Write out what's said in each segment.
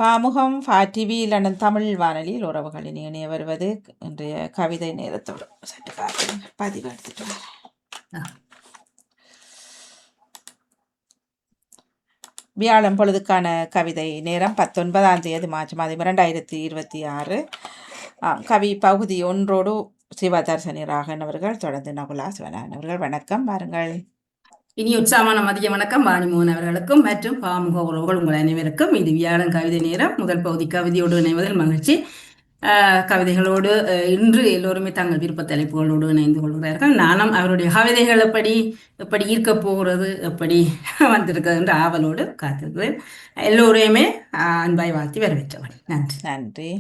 பாமுகம் டிவியில் தமிழ் வானொலியில் உறவுகளின் இணைய வருவது இன்றைய கவிதை நேரத்தோடு சற்று பார்த்து பதிவு எடுத்துட்டு வரேன். வியாழன் பொழுதுக்கான கவிதை நேரம் 19ஆம் தேதி மார்ச் மாதம் 2026. கவி பகுதி 1 சிவதர்சனி ராகன் அவர்கள், தொடர்ந்து நகுலா சிவனான் அவர்கள். வணக்கம், வாருங்கள். இனி உற்சாகமான மதிய வணக்கம் வாணிமோகன் அவர்களுக்கும் மற்றும் பாமுக உறவுகள் உங்கள் அனைவருக்கும். இது வியாழன் கவிதை நேரம். முதல் பகுதி கவிதையோடு இணைவதில் மகிழ்ச்சி. கவிதைகளோடு இன்று எல்லோருமே தங்கள் விருப்ப தலைப்புகளோடு இணைந்து கொள்கிறார்கள். நானும் அவருடைய கவிதைகள் எப்படி ஈர்க்க போகிறது, எப்படி வந்திருக்கிறது என்ற ஆவலோடு காத்திருக்கிறேன். எல்லோரையுமே அன்பாய் வாழ்த்தி வரவேற்றவன். நன்றி. நன்றி.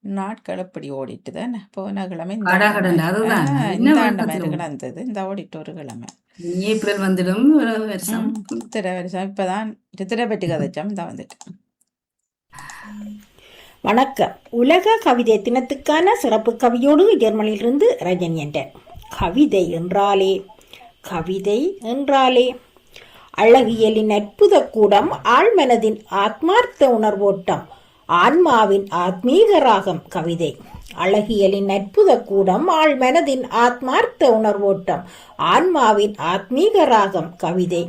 நாட்கள் எப்படி ஓடிட்டு தானே, போன கிழமை கிடந்தது, இந்த ஓடிட்டு ஒரு கிழமை ஏப்ரல் வந்துடும். வருஷம் இப்பதான் சித்திரப்பட்டி கதைச்சம் தான் வந்துட்டு. வணக்கம். உலக கவிதை தினத்துக்கான சிறப்பு கவியோடு ஜெர்மனியிலிருந்து ரஜன் என்ற கவிதை என்றாலே அழகியலின் அற்புத கூடம், ஆழ்மனதின் ஆத்மார்த்த உணர்வோட்டம், ஆன்மாவின் ஆத்மீக ராகம் கவிதை. அழகியலின் அற்புத கூடம், ஆழ்மனதின் ஆத்மார்த்த உணர்வோட்டம், ஆன்மாவின் ஆத்மீக ராகம் கவிதை.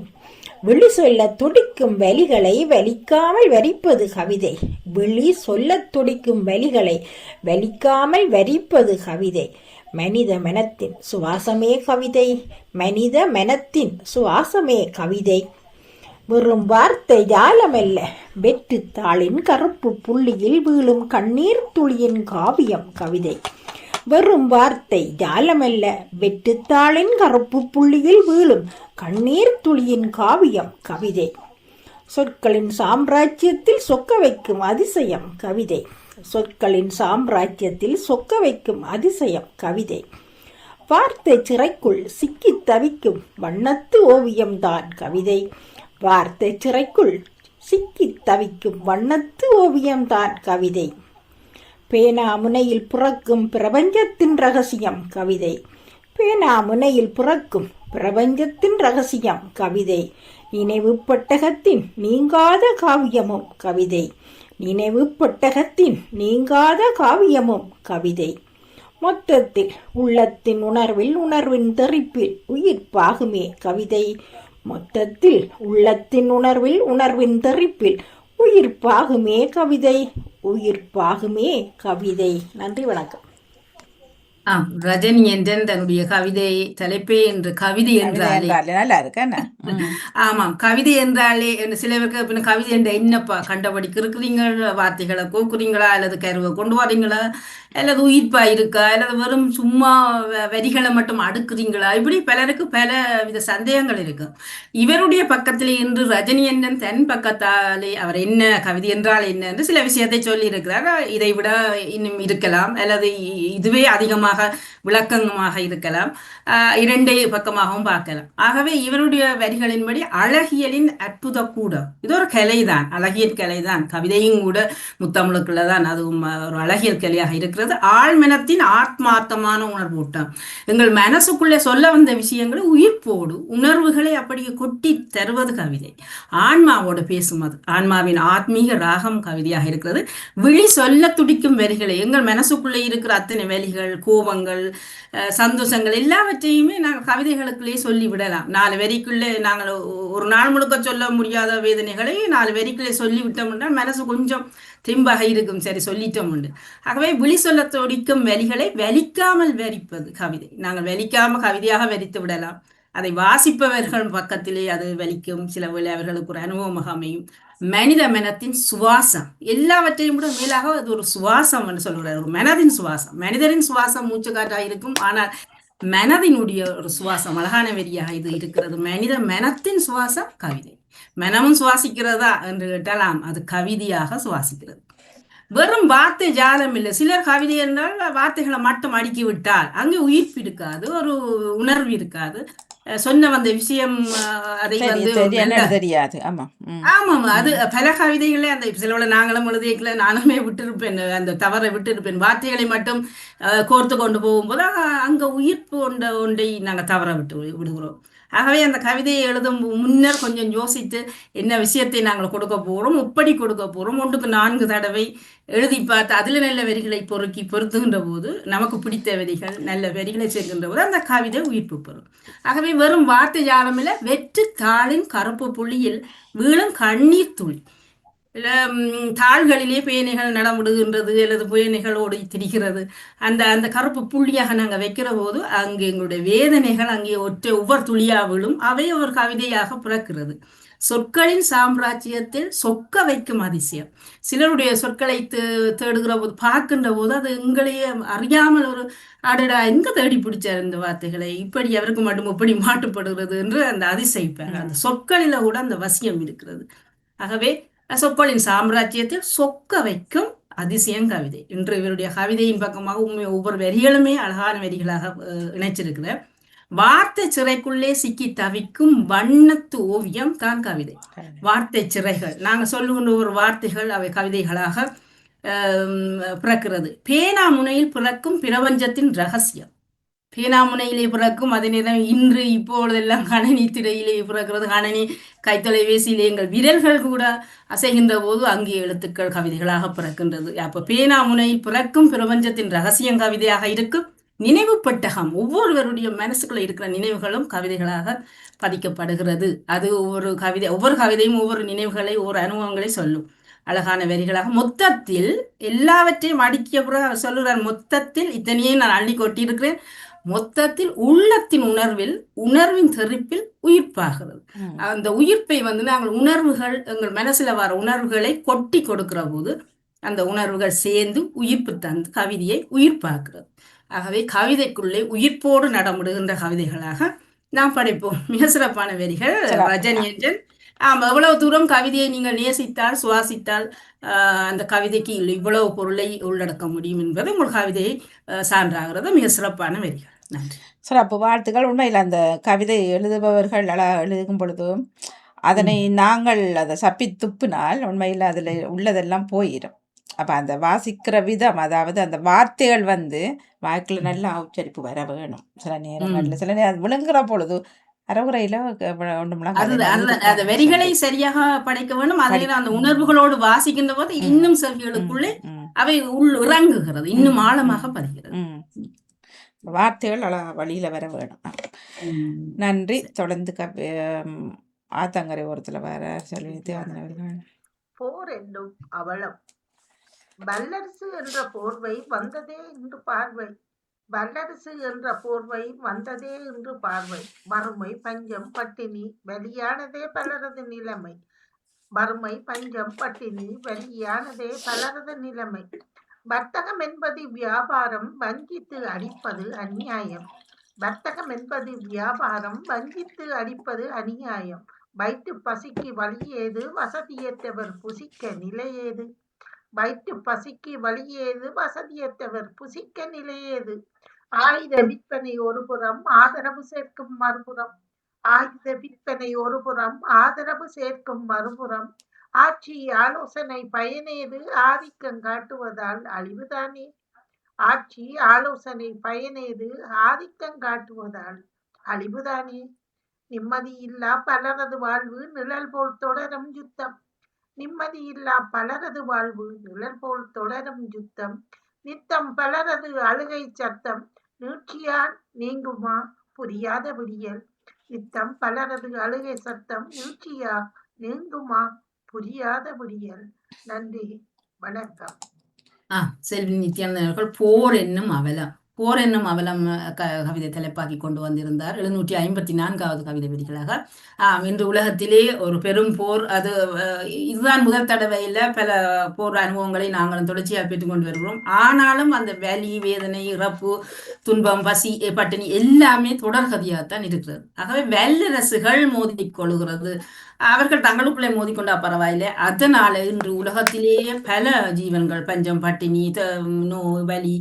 விழி சொல்ல துடிக்கும் வலிகளை வலிக்காமல் வரிப்பது கவிதை. விழி சொல்ல துடிக்கும் வலிகளை வலிக்காமல் வரிப்பது கவிதை. மனித மனத்தின் சுவாசமே கவிதை. மனித மனத்தின் சுவாசமே கவிதை. வெறும் வார்த்தை ஜாலமல்ல, வெற்று தாளின் கருப்பு புள்ளியில் வீழும் கண்ணீர் துளியின் காவியம் கவிதை. வெறும் வார்த்தை ஜாலமல்ல, வெற்று தாளின் கருப்பு புள்ளியில் வீழும் கண்ணீர் துளியின் காவியம் கவிதை. சொற்களின் சாம்ராஜ்யத்தில் சொக்க வைக்கும் அதிசயம் கவிதை. சொற்களின் சாம்ராஜ்யத்தில் சொக்க வைக்கும் அதிசயம் கவிதை. வார்த்தை சிறைக்குள் சிக்கி தவிக்கும் வண்ணத்து ஓவியம்தான் கவிதை. வார்த்தை சிறைக்குள் சிக்கி தவிக்கும் வண்ணத்து ஓவியம்தான் கவிதை. பேனா முனையில் பிறக்கும் பிரபஞ்சத்தின் ரகசியம் கவிதை. பேனா முனையில் பிறக்கும் பிரபஞ்சத்தின் ரகசியம் கவிதை. நினைவு பெட்டகத்தின் நீங்காத காவியமும் கவிதை. நினைவு பெட்டகத்தின் நீங்காத காவியமும் கவிதை. மொத்தத்தில் உள்ளத்தின் உணர்வில் உணர்வின் தெறிப்பில் உயிர் பாகுமே கவிதை. மொத்தத்தில் உள்ளத்தின் உணர்வில் உணர்வின் தெறிப்பில் உயிர் பாகுமே கவிதை. உயிர் பாகுமே கவிதை. நன்றி, வணக்கம். ரஜினி என்றன் தன்னுடைய கவிதை தலைப்பே என்று கவிதை என்றாலே நல்லா இருக்கு. ஆமாம், கவிதை என்றாலே சிலருக்கு கவிதை என்ற என்னப்பா கண்டபடி இருக்கிறீங்க, வார்த்தைகளை கோக்குறீங்களா, அல்லது கருவை கொண்டு வரீங்களா, அல்லது உயிர்ப்பா இருக்கா, அல்லது வெறும் சும்மா வரிகளை மட்டும் அடுக்குறீங்களா, இப்படி பலருக்கு பல வித சந்தேகங்கள் இருக்கு. இவருடைய பக்கத்திலே இன்று ரஜினி என்றன் தன் பக்கத்தாலே அவர் என்ன கவிதை என்றால் என்ன என்று சில விஷயத்தை சொல்லி இருக்கிறார். இதை விட இன்னும் இருக்கலாம், அல்லது இதுவே அதிகமாக விளக்கமாக இருக்கலாம், இரண்டே பக்கமாகவும் பார்க்கலாம். ஆகவே இவருடைய வரிகளின்படி அழகியலின் அற்புத கூடம், இது ஒரு கலைதான், அழகியல் கலைதான். கவிதையும் கூட முத்தமிழுக்குள்ளதான், அதுவும் ஒரு அழகியல் கலையாக இருக்கிறது. ஆழ்மனத்தின் ஆத்மார்த்தமான உணர்வூட்டம், எங்கள் மனசுக்குள்ளே சொல்ல வந்த விஷயங்களை உயிர்ப்போடு உணர்வுகளை அப்படியே கொட்டி தருவது கவிதை. ஆன்மாவோடு பேசும், அது ஆன்மாவின் ஆத்மீக ராகம் கவிதையாக இருக்கிறது. விழி சொல்ல துடிக்கும் வரிகளை, எங்கள் மனசுக்குள்ளே இருக்கிற அத்தனை வரிகள், கோபங்கள், சந்தோஷங்கள் எல்லாவற்றையுமே நாங்கள் கவிதைகளுக்குள்ளே சொல்லி விடலாம். 4 வரிக்குள்ளே நாங்கள் ஒரு நாள் முழுக்க சொல்ல முடியாத வேதனைகளை 4 வரிக்குள்ளே சொல்லி விட்டோம் என்றால் மனசு கொஞ்சம் திம்பாக இருக்கும். சரி, சொல்லிட்டோம் உண்டு. ஆகவே விழி சொல்ல துடிக்கும் வரிகளை வலிக்காமல் வரிப்பது கவிதை. நாங்கள் வலிக்காமல் கவிதையாக வரித்து விடலாம். அதை வாசிப்பவர்கள் பக்கத்திலே அது வலிக்கும். சில வேளை அவர்களுக்கு ஒரு அனுபவமாக அமையும். மனித மனத்தின் சுவாசம், எல்லாவற்றையும் கூட மேலாக அது ஒரு சுவாசம் என்று சொல்கிறார். ஒரு மனதின் சுவாசம். மனிதரின் சுவாசம் மூச்சு காற்றாக இருக்கும், ஆனால் மனதினுடைய ஒரு சுவாசம் அழகான வரியாக இது இருக்கிறது. மனித மனத்தின் சுவாசம் கவிதை. மனமும் சுவாசிக்கிறதா என்று கேட்டாலாம், அது கவிதையாக சுவாசிக்கிறது. வெறும் வார்த்தை ஜாலம் இல்லை. சிலர் கவிதை என்றால் வார்த்தைகளை மட்டும் அடுக்கி விட்டால் அங்கே உயிர்ப்பு இருக்காது, ஒரு உணர்வு இருக்காது. சொன்ன வந்த விஷயம் அதை வந்து நல்ல என்னன்னு தெரியாது. ஆமா. ஆமாம். அது பல கவிதைகளே அந்த சிலவள நாங்களும் எழுதிக்கல, நானுமே விட்டிருப்பேன். அந்த தவறை விட்டிருப்பேன். வார்த்தைகளை மட்டும் கோர்த்து கொண்டு போகும்போது அங்க உயிர்ப்பு ஒன்றை நாங்கள் தவற விடுகிறோம். ஆகவே அந்த கவிதையை எழுதும் முன்னர் கொஞ்சம் யோசித்து என்ன விஷயத்தை நாங்கள் கொடுக்க போகிறோம், எப்படி கொடுக்க போகிறோம், 1க்கு 4 தடவை எழுதி பார்த்து அதில் நல்ல வரிகளை பொருத்துகின்ற போது நமக்கு பிடித்த வரிகள் நல்ல வரிகளை சேர்க்கின்ற போது அந்த கவிதை உயிர்ப்பு பெறும். ஆகவே வெறும் வார்த்தை ஜாலமில்ல, வெற்று தாளின் கருப்பு புள்ளியில் வீழும் கண்ணீர் துளி. தாள்களிலே பேனைகள் நடமுடுகின்றது அல்லது பேனைகளோடு திரிகிறது. அந்த அந்த கருப்பு புள்ளியாக நாங்கள் வைக்கிற போது அங்கே எங்களுடைய வேதனைகள் அங்கே ஒவ்வொரு துளியா விழும். அவை ஒரு கவிதையாக பிறக்கிறது. சொற்களின் சாம்ராஜ்யத்தில் சொக்க வைக்கும் அதிசயம். சிலருடைய சொற்களை தேடுகிற போது பார்க்கின்ற போது அது எங்களையே அறியாமல் ஒரு அடடா எங்க தேடி பிடிச்சார் இந்த வார்த்தைகளை, இப்படி அவருக்கு மட்டும் இப்படி மாட்டுப்படுகிறது என்று அந்த அதிசயிப்பார். அந்த சொற்களில கூட அந்த வசியம் இருக்கிறது. ஆகவே சொற்களின் சாம்ராஜ்யத்தில் சொக்க வைக்கும் அதிசயம் கவிதை. இன்று இவருடைய கவிதையின் பக்கமாக ஒவ்வொரு வரிகளுமே அழகான வரிகளாக இணைச்சிருக்கிற வார்த்தை சிறைக்குள்ளே சிக்கி தவிக்கும் வண்ணத்து ஓவியம் தான் கவிதை. வார்த்தை சிறைகள் நாங்கள் சொல்லுகின்ற ஒரு வார்த்தைகள் அவை கவிதைகளாக பிறக்கிறது. பேனா முனையில் பிறக்கும் பிரபஞ்சத்தின் ரகசியம். பேனாமுனையிலே பிறக்கும் அதே நேரம் இன்று இப்பொழுதெல்லாம் கணனி திரையிலே பிறக்கிறது. கணனி கைத்தொலைபேசியிலே எங்கள் விரல்கள் கூட அசைகின்ற போது அங்கே எழுத்துக்கள் கவிதைகளாக பிறக்கின்றது. அப்போ பேனாமுனையில் பிறக்கும் பிரபஞ்சத்தின் ரகசியம் கவிதையாக இருக்கும். நினைவு பெட்டகம் ஒவ்வொருவருடைய மனசுக்குள்ள இருக்கிற நினைவுகளும் கவிதைகளாக பதிக்கப்படுகிறது. அது ஒவ்வொரு கவிதையும் ஒவ்வொரு நினைவுகளை ஒவ்வொரு அனுபவங்களை சொல்லும். அழகான வரிகளாக மொத்தத்தில் எல்லாவற்றையும் அடுக்கிய பிறகு சொல்லுறார். மொத்தத்தில் இத்தனையே நான் அள்ளி கொட்டியிருக்கிறேன். மொத்தத்தில் உள்ளத்தின் உணர்வின் தெறிப்பில் உயிர்ப்பாகிறது. அந்த உயிர்ப்பை நாங்கள் உணர்வுகள் எங்கள் மனசுல வர உணர்வுகளை கொட்டி கொடுக்கிற போது அந்த உணர்வுகள் சேர்ந்து உயிர்ப்பு தந்து கவிதையை உயிர்ப்பாக்குறது. ஆகவே கவிதைக்குள்ளே உயிர்ப்போடு நடமுடுகின்ற கவிதைகளாக நாம் படைப்போம். மிக சிறப்பான வரிகள் ரஜனி என்றன். எவ்வளவு தூரம் கவிதையை நீங்கள் நேசித்தால் சுவாசித்தால் அந்த கவிதைக்கு இவ்வளவு பொருளை உள்ளடக்க முடியும் என்பது உங்கள் கவிதையை சான்றாகிறது. மிக சிறப்பான வரிகள். நன்றி. சிறப்பு வாழ்த்துக்கள். உண்மையில் அந்த கவிதை எழுதுபவர்கள் எழுதும் பொழுதும் அதனை நாங்கள் அதை சப்பி துப்பினால் உண்மையில் அதில் உள்ளதெல்லாம் போயிடும். அப்போ அந்த வாசிக்கிற விதம், அதாவது அந்த வார்த்தைகள் வாய்க்கில் நல்ல உச்சரிப்பு வர வேணும். சில நேரங்களில் சில நேரம் விழுங்குற பொழுது அறவுரையில அந்த வரிகளை சரியாக படைக்க வேண்டும். அதே அந்த உணர்வுகளோடு வாசிக்கின்ற போது இன்னும் செவிகளுக்குள்ளே அவை இறங்குகிறது, இன்னும் ஆழமாக பதிகிறது. வார்த்தைகள் வழியில வர வேணும். நன்றி. தொடர்ந்து ஆத்தங்கரை ஓரத்துல வர சொல்லி போர் என்னும் அவலம். வல்லரசு என்ற போர்வை வந்ததே என்று பார்வை. வல்லரசு என்ற போர்வை வந்ததே என்று பார்வை. வறுமை பஞ்சம் பட்டினி வலியானதே பலரது நிலைமை. வறுமை பஞ்சம் பட்டினி வலியானதே பலரது நிலைமை. வர்த்தகம் என்பது வியாபாரம், வஞ்சித்து அடிப்பது அநியாயம். வர்த்தகம் என்பது வியாபாரம், வஞ்சித்து அடிப்பது அநியாயம். வயிற்று பசிக்கு வழியேது, வசதியற்றவர் புசிக்க நிலையேது. வயிற்று பசிக்கு வழியேது, வசதியற்றவர் புசிக்க நிலையேது. ஆயுத விற்பனை ஒருபுறம், ஆதரவு சேர்க்கும் மறுபுறம். ஆயுத விற்பனை ஒருபுறம், ஆதரவு சேர்க்கும் மறுபுறம். ஆட்சி ஆலோசனை பயனேது, ஆதிக்கம் காட்டுவதால் அழிவுதானே. ஆட்சி ஆலோசனை பயனேது, ஆதிக்கம் காட்டுவதால் அழிவுதானே. நிம்மதியில்லா பலரது வாழ்வு நிழல் போல் தொடரும் யுத்தம். நிம்மதியில்லா பலரது வாழ்வு நிழல் போல் தொடரும் யுத்தம். நித்தம் பலரது அழுகை சத்தம், நீட்சியால் நீங்குமா புரியாத விடியல். நித்தம் பலரது அழுகை சத்தம், நீட்சியா நீங்குமா புரியாத விடியல். நன்றி, வணக்கம். செல்வி நித்யானந்தன் அவர்கள் போர் என்னும் அவலம், போர் என்னும் அவலம் கவிதை தலைப்பாக்கி கொண்டு வந்திருந்தார். 754வது கவிதை வரிகளாக. இன்று உலகத்திலே ஒரு பெரும் போர், அது இதுதான் முதல் தடவையில் பல போர் அனுபவங்களை நாங்களும் தொடர்ச்சியாக பெற்றுக்கொண்டு வருகிறோம். ஆனாலும் அந்த வலி வேதனை இறப்பு துன்பம் பசி பட்டினி எல்லாமே தொடர்கதியாகத்தான் இருக்கிறது. ஆகவே வல்லரசுகள் மோதி கொள்கிறது, அவர்கள் தங்களுக்குள்ளே மோதிக்கொண்டா பரவாயில்லை. அதனால இன்று உலகத்திலேயே பல ஜீவன்கள் பஞ்சம் பட்டினி நோய் வலி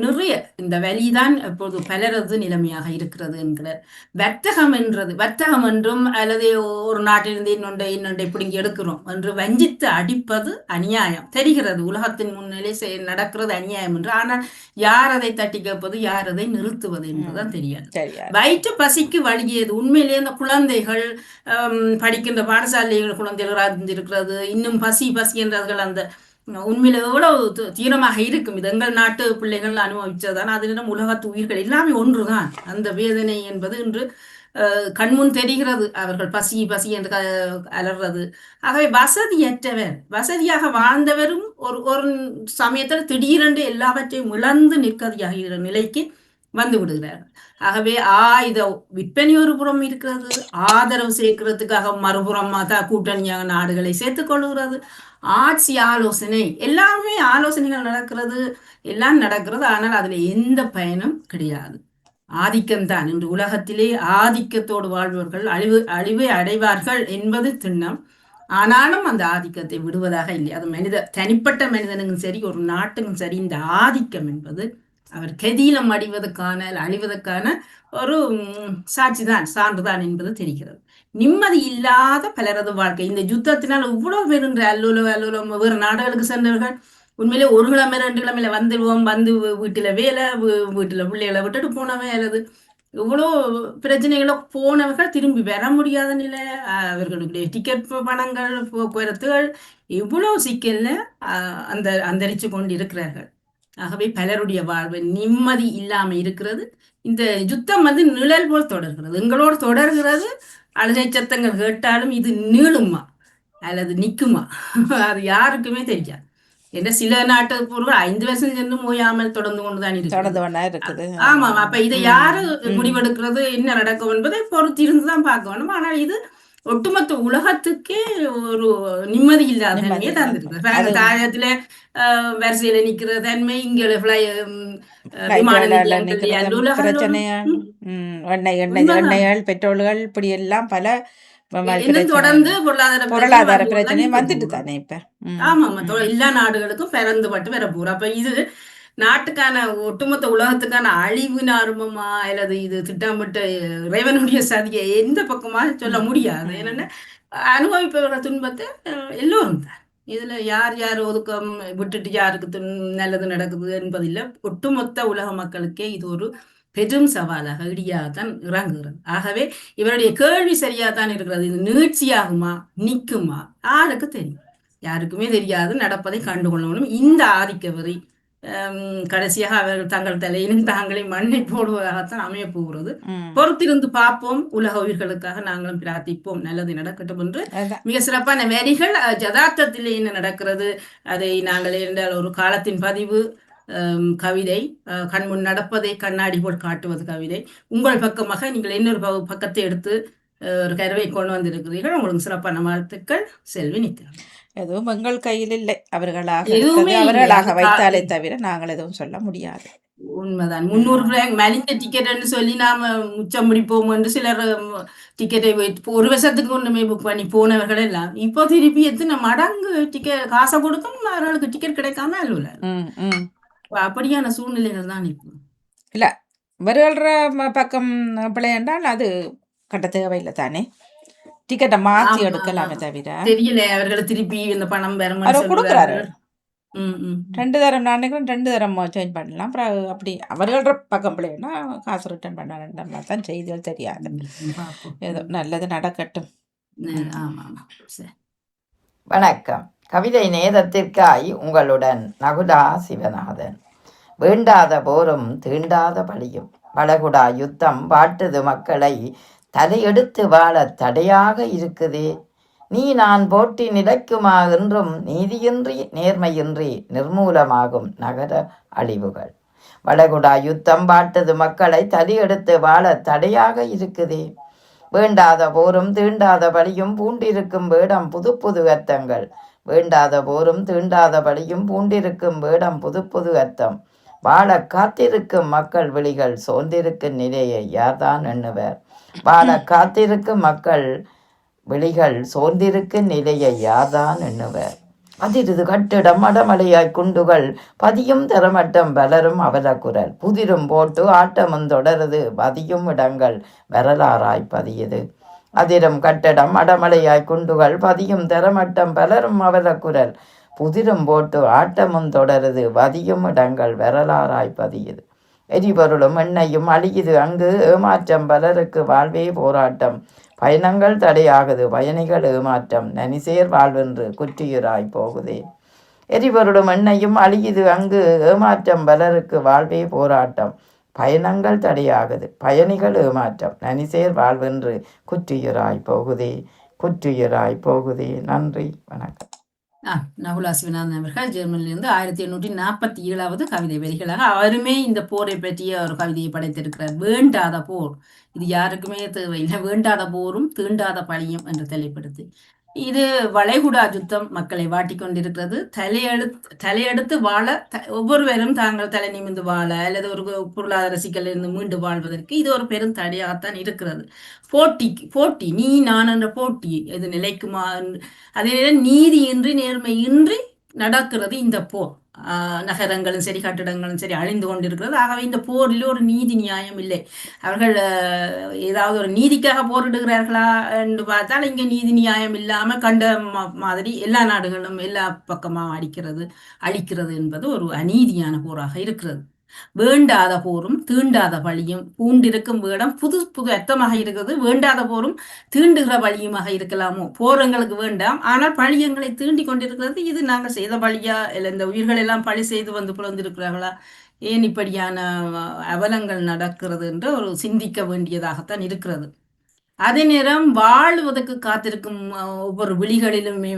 நிறைய இந்த வழிதான் இப்போது பலரது நிலைமையாக இருக்கிறது என்கிறார். வர்த்தகம் என்றும் அல்லது ஒரு நாட்டிலிருந்து இன்னொன்றை பிடுங்கி எடுக்கிறோம் என்று வஞ்சித்து அடிப்பது அநியாயம் தெரிகிறது. உலகத்தின் முன்னிலை நடக்கிறது அநியாயம் என்று. ஆனால் யார் அதை தட்டி கேட்பது, யார் அதை நிறுத்துவது என்பதுதான் தெரியாது. வயிற்று பசிக்கு வழியது. உண்மையிலேயே அந்த குழந்தைகள் படிக்கின்ற பாடசாலைகள் குழந்தைகள் இருக்கிறது, இன்னும் பசி என்றார்கள். அந்த உண்மையில எவ்வளவு தீவிரமாக இருக்கும். இது எங்கள் நாட்டு பிள்ளைகள் அனுபவிச்சதான். அதனிடம் உலகத்து உயிர்கள் எல்லாமே ஒன்றுதான். அந்த வேதனை என்பது இன்று கண்முன் தெரிகிறது. அவர்கள் பசி என்று அலறது. ஆகவே வசதியாக வாழ்ந்தவரும் ஒரு சமயத்தில் திடீரென்று எல்லாவற்றையும் இழந்து நிற்கதியாகிற நிலைக்கு வந்து விடுகிறார்கள். ஆகவே விற்பனை ஒரு புறம் இருக்கிறது, ஆதரவு சேர்க்கிறதுக்காக மறுபுறம் கூட்டணியாக நாடுகளை சேர்த்துக் கொள்கிறது. ஆட்சி ஆலோசனை எல்லாமே ஆலோசனைகள் எல்லாம் நடக்கிறது. ஆனால் அதுல எந்த பயனும் கிடையாது. ஆதிக்கம்தான் இன்று உலகத்திலே ஆதிக்கத்தோடு வாழ்பவர்கள் அழிவை அடைவார்கள் என்பது திண்ணம். ஆனாலும் அந்த ஆதிக்கத்தை விடுவதாக இல்லை. அது தனிப்பட்ட மனிதனுக்கும் சரி, ஒரு நாட்டுக்கும் சரி, இந்த ஆதிக்கம் என்பது அவர் கதியிலம் அழிவதற்கான ஒரு சான்றுதான் என்பது தெரிகிறது. நிம்மதி இல்லாத பலரது வாழ்க்கை இந்த யுத்தத்தினால் இவ்வளவு பேர் அல்லூலம் வேறு நாடுகளுக்கு சென்றவர்கள் உண்மையிலே 1 கிழமை 2 கிழமையில வந்து வீட்டுல வேலை, வீட்டுல பிள்ளைகளை விட்டுட்டு போனவன் அல்லது இவ்வளோ பிரச்சனைகளோ போனவர்கள் திரும்பி வர முடியாத நிலை. அவர்களுடைய டிக்கெட் பணங்கள், போக்குவரத்துகள் இவ்வளவு சிக்கல்ல அந்தரிச்சு கொண்டு இருக்கிறார்கள். ஆகவே பலருடைய வாழ்வு நிம்மதி இல்லாம இருக்கிறது. இந்த யுத்தம் நிழல் போல் தொடர்கிறது, எங்களோடு தொடர்கிறது. அழுகை சத்தங்கள் கேட்டாலும் இது நீளுமா அல்லது நிக்குமா அது யாருக்குமே தெரியாது. என்ற சில நாட்டு பொருள் 5 வருஷம் சென்று ஓயாமல் தொடர்ந்து கொண்டுதான் இருக்குது. ஆமா, அப்ப இதை யாரு முடிவெடுக்கிறது, என்ன நடக்கும் என்பதை பொறுத்து இருந்துதான் பார்க்க வேண்டும். ஆனால் இது ஒட்டுமொத்த உலகத்துக்கே ஒரு நிம்மதி இல்லாத தன்மையை தந்திருக்கு. தாயத்துல வரிசையில நிக்கிற தன்மை, இங்க எண்ணெய்கள், பெட்ரோல்கள், இப்படி எல்லாம் பல தொடர்ந்து பொருளாதார பிரச்சனை வந்துட்டு தானே இப்ப. ஆமா, எல்லா நாடுகளுக்கும் பிறந்துபட்டு வர போற. அப்ப இது நாட்டுக்கான ஒட்டுமொத்த உலகத்துக்கான அழிவின் ஆரம்பமா அல்லது இது திட்டமிட்ட இறைவனுடைய சதியை எந்த பக்கமா சொல்ல முடியாது. என்னன்னா அனுபவிப்பவர்கள் துன்பத்தை எல்லோரும் தான். இதுல யார் ஒதுக்கம் விட்டுட்டு யாருக்கு நல்லது நடக்குது என்பதில்லை. ஒட்டுமொத்த உலக மக்களுக்கே இது ஒரு பெரும் சவாலாக இடியாகத்தான் இறங்குகிறது. ஆகவே இவருடைய கேள்வி சரியாதான் இருக்கிறது. இது நீட்சியாகுமா நிக்குமா யாருக்கு தெரியும்? யாருக்குமே தெரியாது. நடப்பதை கண்டுகொள்ளணும். இந்த ஆதிக்க வரி கடைசியாக அவர்கள் தங்கள் தலையிலும் தாங்களே மண்ணை போடுவதாகத்தான் அமைய போகிறது. பொறுத்திருந்து பார்ப்போம். உலக உயிர்களுக்காக நாங்களும் பிரார்த்திப்போம், நல்லது நடக்கட்டும் என்று. மிக சிறப்பான வரிகள். யதார்த்தத்திலே என்ன நடக்கிறது அதை நாங்கள் என்றால் ஒரு காலத்தின் பதிவு கவிதை, கண்முன் நடப்பதை கண்ணாடி போல் காட்டுவது கவிதை. உங்கள் பக்கமாக நீங்கள் இன்னொரு பக்கத்தை எடுத்து ஒரு கருவை கொண்டு வந்திருக்கிறீர்கள். உங்களுக்கு சிறப்பான வாழ்த்துக்கள். செல்வி நித்யா. எதுவும் எங்கள் கையில் இல்லை, அவர்களாக வைத்தாலே தவிர நாங்கள் எதுவும் சொல்ல முடியாது. உண்மைதான். 300 ரூபாய் மலிந்த டிக்கெட் சொல்லி நாம உச்சம் முடிப்போம் என்று சிலர் டிக்கெட்டை ஒரு வருஷத்துக்கு ஒன்றுமே புக் பண்ணி போனவர்கள் எல்லாம் இப்போ திருப்பி எத்தனை மடங்கு டிக்கெட் காசை கொடுக்கும் அவர்களுக்கு டிக்கெட் கிடைக்காம அல்ல. அப்படியான சூழ்நிலைகள் தான் இப்போ. இல்ல வருகிற பக்கம் பிள்ளை என்றால் அது கட்ட தேவையில்லை தானே. டிக்கெட்டை மாற்றி எடுக்கலாமே தவிர தெரியல அவர்களை திருப்பி இந்த பணம் கொடுக்குறாரு. 2 தரம் நான் நினைக்கிறேன் 2 தரம் சேஞ்ச் பண்ணலாம். அப்புறம் அப்படி அவர்கள பக்கம் பிள்ளைன்னா காசு ரிட்டர்ன் பண்ண தான் செய்திகள் தெரியாது. ஏதோ நல்லது நடக்கட்டும். வணக்கம். கவிதை நேரத்திற்காய் உங்களுடன் நகுலா சிவநாதன். வேண்டாத போரும் தீண்டாத பழியும் வளகுடா யுத்தம் வாட்டுது மக்களை தலையெடுத்து வாழ தடையாக இருக்குதே. நீ நான் போட்டி நிலைக்குமா என்றும் நீதியின்றி நேர்மையின்றி நிர்மூலமாகும் நகர அழிவுகள். வளகுடா யுத்தம் வாட்டுது மக்களை தலையெடுத்து வாழ தடையாக இருக்குதே. வேண்டாத போரும் தீண்டாத பழியும் பூண்டிருக்கும் வேடம் புது புது அர்த்தங்கள். வேண்டாத போரும் தீண்டாத பழியும் பூண்டிருக்கும் வேடம் புது புது அர்த்தம். வாழ காத்திருக்கும் மக்கள் விழிகள் சோர்ந்திருக்கும் நிலையை யார்தான் எண்ணுவர்? வாழ காத்திருக்கும் மக்கள் விழிகள் சோர்ந்திருக்கும் நிலையை யார்தான் எண்ணுவர்? அதிரது கட்டிடம் அடமலையாய் குண்டுகள் பதியும் தரமட்டம் வளரும் அவலக்குரல் புதிரும் போட்டு ஆட்டமும் தொடருது பதியும் இடங்கள் வரலாறாய் பதியது. அதிரும் கட்டடம் அடமலையாய் குண்டுகள் பதியும் தரமட்டம் பலரும் அவலக்குரல் புதிரும் போட்டு ஆட்டமும் தொடருது பதியும் இடங்கள் வரலாறாய் பதியது. எரிபொருளும் எண்ணெயும் அழியுது அங்கு ஏமாற்றம் பலருக்கு வாழ்வே போராட்டம் பயணங்கள் தடையாகுது பயணிகள் ஏமாற்றம் நனிசேர் வாழ்வென்று குற்றியுராய் போகுதே. எரிபொருளும் எண்ணெயும் அழியுது அங்கு ஏமாற்றம் பலருக்கு வாழ்வே போராட்டம் பயணங்கள் தடையாகுது பயணிகள் ஏமாற்றம் நனிசேர் வாழ்வென்று குற்றியுராய் போகுதே. நன்றி, வணக்கம். நகுலா சிவநாதன் அவர்கள் ஜெர்மனிலிருந்து 1847 கவிதை வரிகளாக அவருமே இந்த போரை பற்றிய ஒரு கவிதையை படைத்திருக்கிறார். வேண்டாத போர், இது யாருக்குமே தேவையில்லை, வேண்டாத போரும் தீண்டாத பழியும் என்று தலைப்படுத்தி இது வளைகுடா யுத்தம் மக்களை வாட்டிக் கொண்டிருக்கிறது. தலையெடுத்து வாழ ஒவ்வொருவரும் தாங்கள் தலை நிமிர்ந்து வாழ அல்லது ஒரு பொருளாதார சிக்கலிருந்து மீண்டு வாழ்வதற்கு இது ஒரு பெரும் தடையாகத்தான் இருக்கிறது. போட்டி நீ நான் என்ற போட்டி இது நிலைக்குமா? அதே நேரம் நீதியின்றி நேர்மை இன்றி நடக்கிறது இந்த போர். நகரங்களும் சரி கட்டிடங்களும் சரி அழிந்து கொண்டிருக்கிறது. ஆகவே இந்த போரில் ஒரு நீதி நியாயம் இல்லை. அவர்கள் ஏதாவது ஒரு நீதிக்காக போரிடுகிறார்களா என்று பார்த்தால் இங்கே நீதி நியாயம் இல்லாமல் கண்ட மாதிரி எல்லா நாடுகளும் எல்லா பக்கமாக அழிக்கிறது என்பது ஒரு அநீதியான போராக இருக்கிறது. வேண்டாத போரும் தீண்டாத பழியும் பூண்டிருக்கும் வேடம் புது புது அர்த்தமாக இருக்கிறது. வேண்டாத போரும் தீண்டுகிற பழியுமாக இருக்கலாமோ? போர் எங்களுக்கு வேண்டாம், ஆனால் பழியங்களை தீண்டி கொண்டிருக்கிறது. இது நாங்கள் செய்த பழியா இல்லை இந்த உயிர்கள் எல்லாம் பழி செய்து வந்து பிறந்திருக்கிறார்களா? ஏன் இப்படியான அவலங்கள் நடக்கிறது என்று ஒரு சிந்திக்க வேண்டியதாகத்தான் இருக்கிறது. அதே நேரம் வாழ்வதற்கு காத்திருக்கும் ஒவ்வொரு விழிகளிலுமே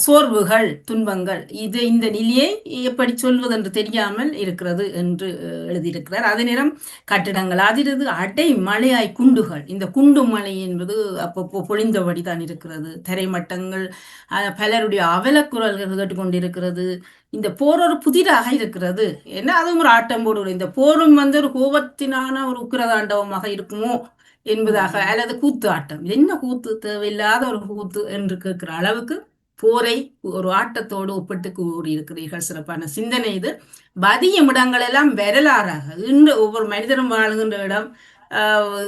சோர்வுகள் துன்பங்கள் இந்த நிலையை எப்படி சொல்வதென்று தெரியாமல் இருக்கிறது என்று எழுதியிருக்கிறார். அதே நேரம் கட்டிடங்கள் அதிரது அடை மழையாய் குண்டுகள், இந்த குண்டு மழை என்பது அப்பப்போ பொழிந்தபடி தான் இருக்கிறது. தரைமட்டங்கள் பலருடைய அவலக்குரல்கள் கேட்டுக்கொண்டிருக்கிறது. இந்த போர் ஒரு புதிராக இருக்கிறது. ஏன்னா அதுவும் ஒரு ஆட்டம் போடுவது. இந்த போரும் ஒரு கோபத்தினான ஒரு உக்கிரதாண்டவமாக இருக்குமோ என்பதாக அல்லது கூத்து ஆட்டம், என்ன கூத்து, தேவையில்லாத ஒரு கூத்து என்று கேட்கிற அளவுக்கு போரை ஒரு ஆட்டத்தோடு ஒப்பிட்டு கூறியிருக்கிறீர்கள். சிறப்பான சிந்தனை இது. பதியும் இடங்கள் எல்லாம் வரலாறாக இன்று ஒவ்வொரு மனிதனும் வாழுகின்ற இடம்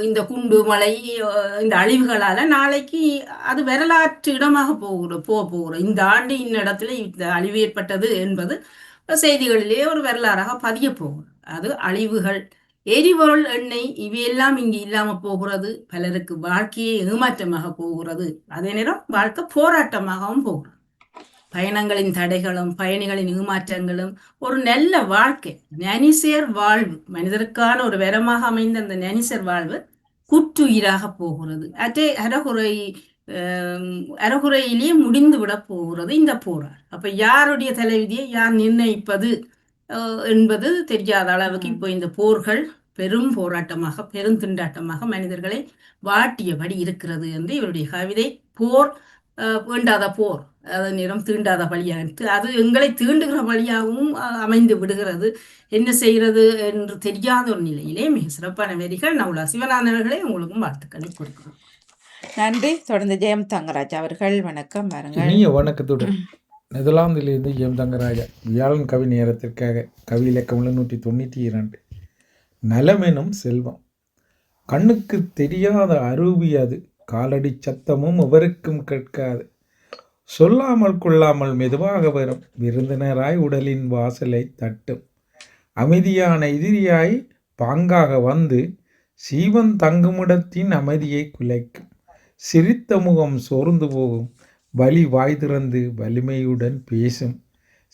இந்த குண்டு மலை இந்த அழிவுகளால நாளைக்கு அது வரலாற்று இடமாக போகிறோம். இந்த ஆண்டு இடத்துல இந்த அழிவு ஏற்பட்டது என்பது செய்திகளிலே ஒரு வரலாறாக பதிய போகும். அது அழிவுகள், எரிபொருள், எண்ணெய் இவையெல்லாம் இங்கு இல்லாம போகிறது. பலருக்கு வாழ்க்கையே ஏமாற்றமாக போகிறது. அதே நேரம் வாழ்க்கை போராட்டமாகவும் போகிறது. பயணங்களின் தடைகளும் பயணிகளின் ஏமாற்றங்களும் ஒரு நல்ல வாழ்க்கை நனிசேர் வாழ்வு, மனிதருக்கான ஒரு வரமாக அமைந்த அந்த நனிசேர் வாழ்வு குற்றுயிராக போகிறது. அறகுறையிலேயே முடிந்து விட போகிறது இந்த போரால். அப்ப யாருடைய தலைவிதியை யார் நிர்ணயிப்பது என்பது தெரியாத அளவுக்கு இப்போ இந்த போர்கள் பெரும் போராட்டமாக பெரும் திண்டாட்டமாக மனிதர்களை வாட்டியபடி இருக்கிறது என்று இவருடைய கவிதை. போர் வேண்டாத போர், அது நேரம் தீண்டாத பழியாக அது எங்களை தீண்டுகிற வழியாகவும் அமைந்து விடுகிறது. என்ன செய்கிறது என்று தெரியாத ஒரு நிலையிலே மிக சிறப்பான வரிகள். நகுலா சிவநாதன் அவர்களே, உங்களுக்கும் வாழ்த்துக்களை கொடுக்கிறோம். நன்றி. தொடர்ந்து ஜெயம் தங்கராஜ் அவர்கள் வணக்கம். வணக்கத்துடன் நெதர்லாந்திலிருந்து ஜெயம் தங்கராஜா. வியாழன் கவி நேரத்திற்காக கவி இலக்கம் 192. நலமெனும் செல்வம் கண்ணுக்கு தெரியாத அருவி, அது காலடி சத்தமும் எவருக்கும் கேட்காது. சொல்லாமல் கொள்ளாமல் மெதுவாக வரும் விருந்தினராய் உடலின் வாசலை தட்டும். அமைதியான எதிரியாய் பாங்காக வந்து சீவன் தங்குமிடத்தின் அமைதியை குலைக்கும். சிரித்த முகம் சோர்ந்து போகும், வலி வாய் திறந்து வலிமையுடன் பேசும்.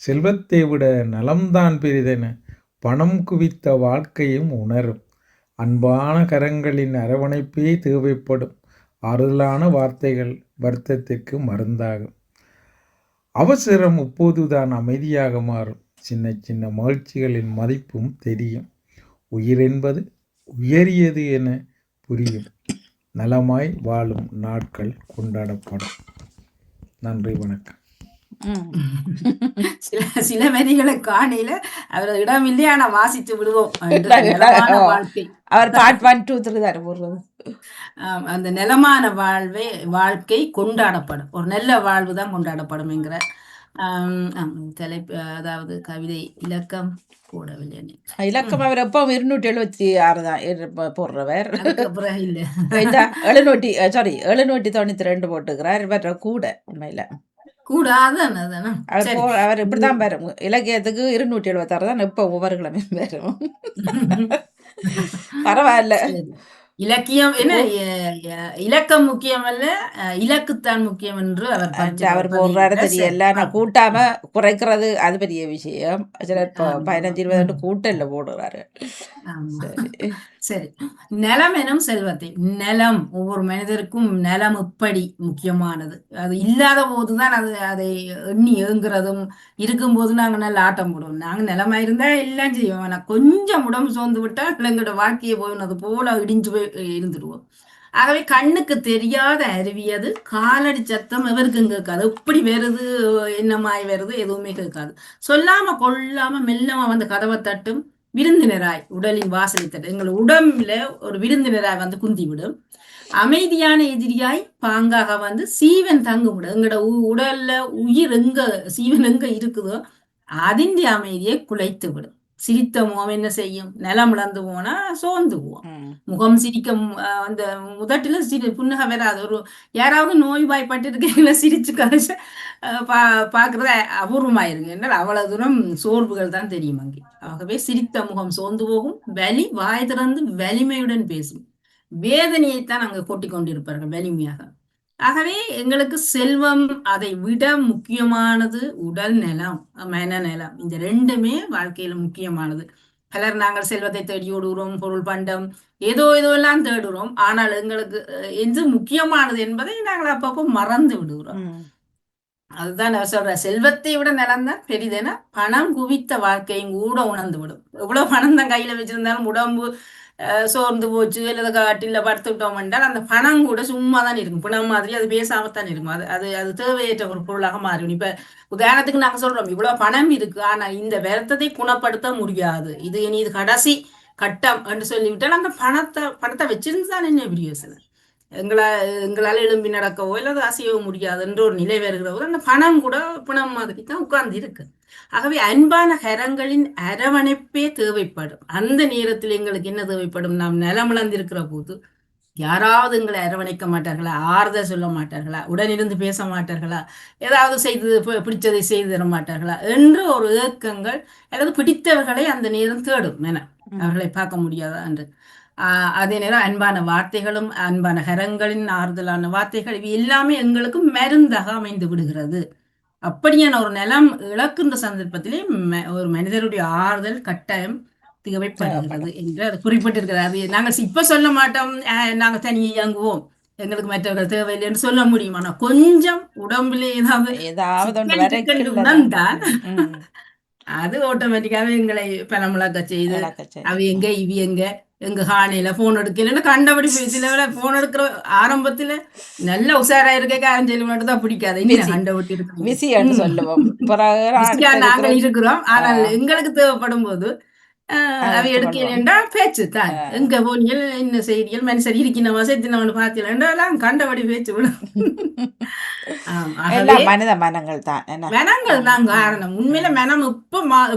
செல்வத்தை விட நலம்தான் பெரிதென பணம் குவித்த வாழ்க்கையும் உணரும். அன்பான கரங்களின் அரவணைப்பே தேவைப்படும். ஆறுதலான வார்த்தைகள் வருத்தத்திற்கு மருந்தாகும். அவசரம் இப்போதுதான் அமைதியாக மாறும். சின்ன சின்ன மகிழ்ச்சிகளின் மதிப்பும் தெரியும். உயிர் என்பது உயரியது என புரியும். நலமாய் வாழும் நாட்கள் கொண்டாடப்படும். நன்றி, வணக்கம். சில வரிகளை காணையில அவர் இடம் இல்லை, ஆனா வாசித்து விடுவோம். வாழ்க்கை அவர் பார்ட் 1, 2, 3 தான் போடுறது. அந்த நிலமான வாழ்க்கை கொண்டாடப்படும். ஒரு நல்ல வாழ்வு தான் கொண்டாடப்படும் என்கிற தலைப்பு அதாவது கவிதை இலக்கம் போடவில்லை ம் இலக்கம் அவர் எப்போ 276 தான் போடுறவர். அதுக்கு அப்புறம் இல்ல இந்த 792 போட்டுக்கிறார். இவர் கூட உண்மையில கூட அதான் அதானே அவர் சரி அவர் இப்படிதான் வரும். இலக்கியத்துக்கு 276 தான் இப்போ ஒவ்வொரு கிழமையும் வரும். பரவாயில்ல. சரி இலக்கியம் என்ன இலக்கம் முக்கியம் அல்ல இலக்குத்தான் முக்கியம் என்று அவர் அவர் பரிச்சை போடுறாரு பதியிட்டார். தெரியல. சரி நான் கூட்டாம குறைக்கிறது அது பெரிய விஷயம். சிலர் 15-20 கூட்டல்ல போடுறாரு. ஆமா சரி. சரி நிலம் எனும் செல்வத்தை நிலம் ஒவ்வொரு மனிதருக்கும் நிலம் எப்படி முக்கியமானது அது இல்லாத போதுதான் அதை எண்ணி ஏங்குறதும் இருக்கும்போது நாங்க நல்லா ஆட்டம் போடுவோம் நாங்க நிலமா இருந்தா எல்லாம் செய்வோம் ஆனா கொஞ்சம் உடம்பு சோர்ந்து விட்டா எங்களோட வாழ்க்கையை போயினது போல இடிஞ்சு போய் இருந்துடுவோம் ஆகவே கண்ணுக்கு தெரியாத அருவியது காலடி சத்தம் எவருக்கும் கேட்காது எப்படி வருது என்னமாய் வருது எதுவுமே கேட்காது சொல்லாம கொள்ளாம மெல்லமா வந்து கதவை தட்டும் விருந்தினராய் உடலின் வாசலை தட்டு எங்கள் உடம்புல ஒரு விருந்தினராய் வந்து குந்தி விடும் அமைதியான எதிரியாய் பாங்காக வந்து சீவன் தங்கு விடும் எங்களோட உடல்ல உயிர் சீவன் எங்க இருக்குதோ அதின் அமைதியை குலைத்து விடும் சிரித்த முகம் என்ன செய்யும் நிலம் இழந்து போனா சோர்ந்து போவோம் முகம் சிரிக்க அந்த முதட்டுல புன்னகை வராது ஒரு யாராவது நோய்வாய்ப்பட்டு இருக்கீங்களா சிரிச்சு கதைச்ச பாக்குறத அபூர்வமாயிருங்க என்றால் அவ்வளவு தூரம் சோர்வுகள் தான் தெரியும் அங்கே ஆகவே சிரித்த முகம் சோர்ந்து போகும் வலி வாய் திறந்து வலிமையுடன் பேசும் வேதனையைத்தான் அங்க கொட்டிக் கொண்டிருப்பார்கள் வலிமையாக ஆகவே எங்களுக்கு செல்வம் அதை விட முக்கியமானது உடல் நலம் மன நலம் இந்த ரெண்டுமே வாழ்க்கையில முக்கியமானது பலர் நாங்கள் செல்வத்தை தேடி ஓடுகிறோம் பொருள் பண்டம் ஏதோ எல்லாம் தேடுகிறோம் ஆனால் எங்களுக்கு எது முக்கியமானது என்பதை நாங்கள் அப்பப்போ மறந்து விடுகிறோம் அதுதான் நான் சொல்றேன் செல்வத்தை விட நிலம்தான் பெரிதென பணம் குவித்த வாழ்க்கையும் கூட உணர்ந்து விடும் எவ்வளவு பணம் தான் கையில வச்சிருந்தாலும் உடம்பு சோர்ந்து போச்சு அல்லது காட்டில படுத்து விட்டோம் என்றால் அந்த பணம் கூட சும்மா தான் இருக்கும் பணம் மாதிரி அது பேசாமத்தான் இருக்கும் அது தேவையற்ற ஒரு பொருளாக மாறிடும் இப்ப உதாரணத்துக்கு நாங்க சொல்றோம் இவ்வளவு பணம் இருக்கு ஆனா இந்த வருத்தத்தை குணப்படுத்த முடியாது இது இனி இது கடைசி கட்டம் என்று சொல்லிவிட்டால் அந்த பணத்தை வச்சிருந்துதான் என்ன பிரியோசனை எங்களால எழும்பி நடக்கவோ இல்லது அசையவோ முடியாது என்ற ஒரு நிலை வருகிறவோ அந்த பணம் கூட பணம் மாதிரி தான் உட்கார்ந்து இருக்கு ஆகவே அன்பான கரங்களின் அரவணைப்பே தேவைப்படும் அந்த நேரத்தில் எங்களுக்கு என்ன தேவைப்படும் நாம் நிலமிழந்திருக்கிற போது யாராவது எங்களை அரவணைக்க மாட்டார்களா ஆறுதல் சொல்ல மாட்டார்களா உடனிருந்து பேச மாட்டார்களா ஏதாவது செய்து பிடிச்சதை செய்து தர மாட்டார்களா என்று ஒரு ஏக்கங்கள் அல்லது பிடித்தவர்களை அந்த நேரம் தேடும் என அவர்களை பார்க்க முடியாதா என்று அதே நேரம் அன்பான வார்த்தைகளும் அன்பான கரங்களின் ஆறுதலான வார்த்தைகள் இவை எல்லாமே எங்களுக்கு மருந்தாக அமைந்து விடுகிறது அப்படியான ஒரு நிலம் இழக்கின்ற சந்தர்ப்பத்திலே ஒரு மனிதருடைய ஆறுதல் கட்டாயம் தேவைப்படுகிறது என்று அது குறிப்பிட்டிருக்கிறது அது நாங்கள் இப்ப சொல்ல மாட்டோம் நாங்க தனியே இயங்குவோம் எங்களுக்கு மற்றவர்கள் தேவையில்லை என்று சொல்ல முடியும் ஆனா கொஞ்சம் உடம்புல ஏதாவது உணர்ந்தால் அது ஆட்டோமேட்டிக்காவே எங்களை பலமுழக்க செய்து அவ எங்க இவி எங்க காணையில போன் எடுக்கலன்னு கண்டபடி சில போன் எடுக்கிற ஆரம்பத்துல நல்ல உஷாரா இருக்க ஆரஞ்சலி மட்டும் தான் பிடிக்காது கண்டபடி நாங்கள் இருக்கிறோம் ஆனால் எங்களுக்கு தேவைப்படும் போது அவை எடுக்கலா பேச்சு தான் எங்க போனியல் என்ன செய்தியல் மனுஷர் இருக்கணும் செத்தினவனு பார்த்தீங்கன்னா கண்டபடி பேச்சு விடும் மனங்கள் தான் காரணம் உண்மையில மனம்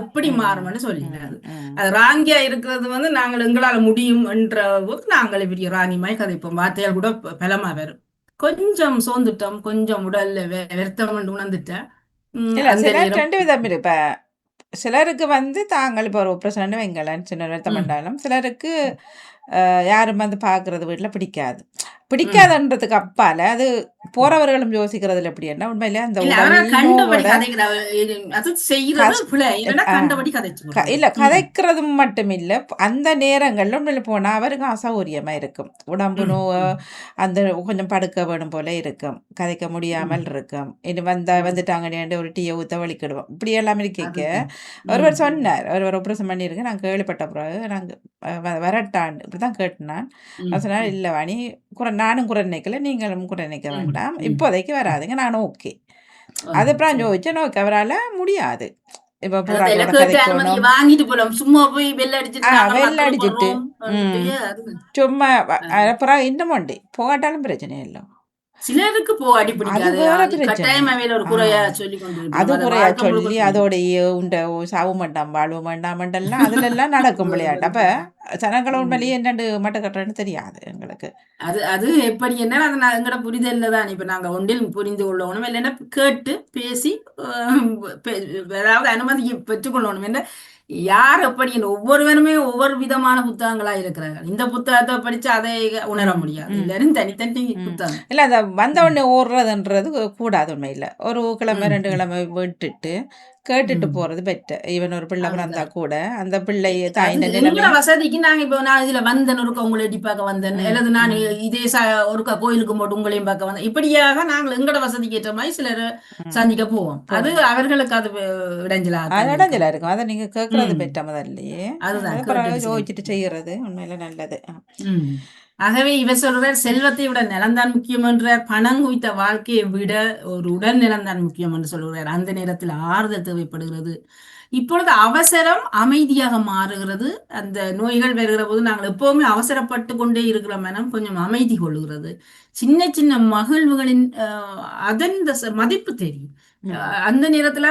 எப்படி மாறும்னு சொல்லிடாது அது ராங்கியா இருக்கிறது வந்து நாங்கள் எங்களால முடியும் என்ற போது நாங்கள் பெரிய ராங்கிமாய் கதைப்போம் வார்த்தையால் கூட பலமா வரும் கொஞ்சம் சோர்ந்துட்டோம் கொஞ்சம் உடல்ல வருத்தம் உணர்ந்துட்டேன் ரெண்டு விதம் இருப்ப சிலருக்கு வந்து தாங்கள் இப்போ ஒரு ஆப்ரேஷன் வைங்களேன் சின்ன வருத்தம் பண்ணாலும் சிலருக்கு யாரும் வந்து பார்க்கறது வீட்டில் பிடிக்காதுன்றதுக்கு அப்பால அது போறவர்களும் யோசிக்கிறதுல எப்படி என்ன உண்மையில அந்த இல்ல கதைக்கிறதும் மட்டும் இல்ல அந்த நேரங்கள்ல உண்மையில போனா அவருக்கு அசௌரியமா இருக்கும் உடம்பு நோவு அந்த கொஞ்சம் படுக்க வேணும் போல இருக்கும் கதைக்க முடியாமல் இருக்கும் இனி வந்துட்டாங்க ஒரு டீயை ஊத்த வலிக்கிடுவோம் இப்படி எல்லாம் இருக்க ஒருவர் சொன்னார் ஒருவர் ஆப்ரேஷன் பண்ணியிருக்கு நான் கேள்விப்பட்ட பிறகு நாங்க வரட்டான் இப்படிதான் கேட்டேன் சொன்னார் இல்ல வாணி நானும் குறை நினைக்கல நீங்களும் குறை நினைக்க வேண்டாம் இப்போதைக்கு வராதுங்க நானும் ஓகே அது அப்புறம் யோசிச்சேன் ஓகே அவரால் முடியாது இப்ப வெள்ள அடிச்சுட்டு சும்மா அப்புறம் இன்னும் உண்டு போகாட்டாலும் பிரச்சனை இல்லை சிலருக்கு அடி அது பிடிக்காது. வேற அது பிரச்சனை. கட்டாயம் அவையில ஒரு ஆ. குறையா சொல்லி கொண்டு அது இருப்பாங்க. அதை குறையா வாழ்க்கை முழுக்க சொல்லி சொல்லுவாங்க. அதோடைய உண்ட சாவு மண்டாம் வாழ்வு மண்டாமண்டெல்லாம் அதுலெல்லாம் நடக்கும் விளையாட்டு. அப்ப ஜனங்களை உண்மையிலேயே என்னண்டு மட்ட கட்டுறேன்னு தெரியாது எங்களுக்கு. அது அது எப்படி என்ன அது எங்கட புரிதல்ல தான். இப்ப நாங்க ஒன்றில் புரிந்து கொள்ளணும், இல்லைன்னா கேட்டு பேசி அதாவது அனுமதி பெற்றுக்கொள்ளணும். என்ன யார் எப்படி ஒவ்வொருவருமே ஒவ்வொரு விதமான புத்தகங்களா இருக்கிறார்கள். இந்த புத்தகத்தை படிச்சு அதை உணர முடியாது. எல்லாரும் தனித்தனி புத்தகம். இல்லை அந்த வந்த உடனே ஓடுறதுன்றது கூடாது உண்மையில். ஒரு கிழமை 2 கிழமை விட்டுட்டு கேட்டுட்டு போறது பெட்டர். ஈவன் ஒரு பிள்ளை பிறந்தா கூட அந்த பிள்ளைய தாயின் எங்களோட நிலைமை வசதிக்கு நாங்க இப்போ நான் இதுல வந்தேன் ஒருக்க உங்களை எட்டி பார்க்க வந்தேன், அல்லது நான் இதே ஒருக்கா கோயிலுக்கு போட்டு உங்களையும் பார்க்க வந்தேன். இப்படியாக நாங்கள் எங்களோட வசதிக்கு ஏற்ற மாதிரி சிலர் சந்திக்க போவோம். அது அவர்களுக்கு அது இடைஞ்சலா இடைஞ்சலா இருக்கும். அதை நீங்க கேட்கறது பெட்டர் முதல்லயே. அதுதான் பிறகு யோசிச்சுட்டு செய்யறது உண்மையில நல்லது. ஆகவே இவர் சொல்றார், செல்வத்தை விட நிலம்தான் முக்கியம் என்றார். பணம் குவித்த வாழ்க்கையை விட ஒரு உடல் நிலம்தான் முக்கியம் என்று சொல்கிறார். அந்த நேரத்தில் ஆறுதல் தேவைப்படுகிறது. இப்பொழுது அவசரம் அமைதியாக மாறுகிறது. அந்த நோய்கள் வருகிற போது நாங்கள் எப்பவுமே அவசரப்பட்டு கொண்டே இருக்கிற மனம் கொஞ்சம் அமைதி கொள்ளுகிறது. சின்ன சின்ன மகிழ்வுகளின் அதன் மதிப்பு தெரியும். அந்த நேரத்துல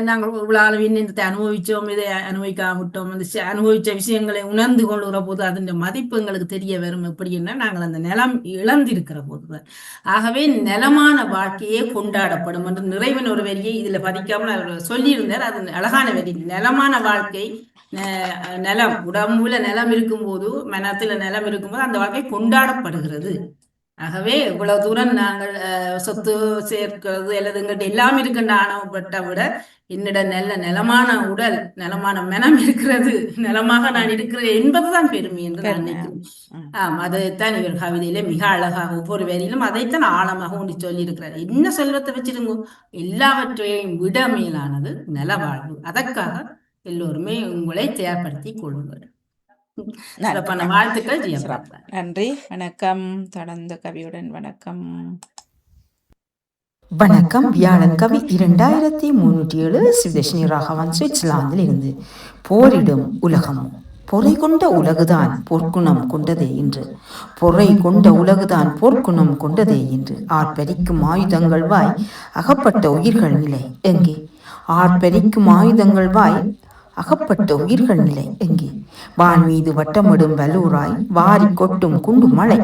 நாங்கள் இவ்வளவு இந்த அனுபவிச்சோம், இதை அனுபவிக்காம விட்டோம், அந்த அனுபவிச்ச விஷயங்களை உணர்ந்து கொள்ளுகிற போது அதன் மதிப்பு எங்களுக்கு தெரிய வரும். எப்படின்னா நாங்கள் அந்த நிலம் இழந்திருக்கிற போதுதான். ஆகவே நிலமான வாழ்க்கையே கொண்டாடப்படும் என்று நிறைவன் ஒரு வரியை இதுல பதிக்காமல் அவர் சொல்லியிருந்தார். அது அழகான வரி. நிலமான வாழ்க்கை, நிலம் உடம்புல நிலம் இருக்கும்போது, மனத்துல நிலம் இருக்கும்போது அந்த வாழ்க்கை கொண்டாடப்படுகிறது. ஆகவே இவ்வளவு தூரம் நாங்கள் சொத்து சேர்க்கிறது அல்லது எங்கிட்ட எல்லாம் இருக்கின்ற ஆணவப்பட்ட விட என்னிட நல்ல நிலமான உடல், நிலமான மனம் இருக்கிறது, நிலமாக நான் இருக்கிறேன் என்பதுதான் பெருமை என்று நான் நினைக்கிறேன். அதைத்தான் இவர் கவிதையில மிக அழகாக ஒவ்வொரு வரியிலும் அதைத்தான் ஆழமாக ஒன்று சொல்லி இருக்கிறார். என்ன செல்வத்தை வச்சிருங்க, எல்லாவற்றையும் விட மேலானது நலவாழ்வு. அதற்காக எல்லோருமே உங்களை தயார்படுத்தி கொள்ளுங்கள். வாழ்த்துக்கள். நன்றி. வணக்கம். தொடர்ந்து கவியுடன் வணக்கம். வணக்கம். வியாழன் கவி 2307 சிவதர்ஷினி ராகவன் சுவிட்சர்லாந்தில் இருந்து. போரிடும் உலகம். பொறை கொண்ட உலகுதான் போர்க்குணம் கொண்டதே என்று. பொறை கொண்ட உலகுதான் போர்க்குணம் கொண்டதே என்று. ஆர்ப்பரிக்கும் ஆயுதங்கள் வாய் அகப்பட்ட உயிர்கள் நிலை எங்கே? ஆர்ப்பரிக்கும் ஆயுதங்கள் வாய் அகப்பட்ட உயிர்கள் நிலை எங்கே? வான் மீது வட்டமிடும் வல்லூராய் வாரி கொட்டும் குண்டு மழை.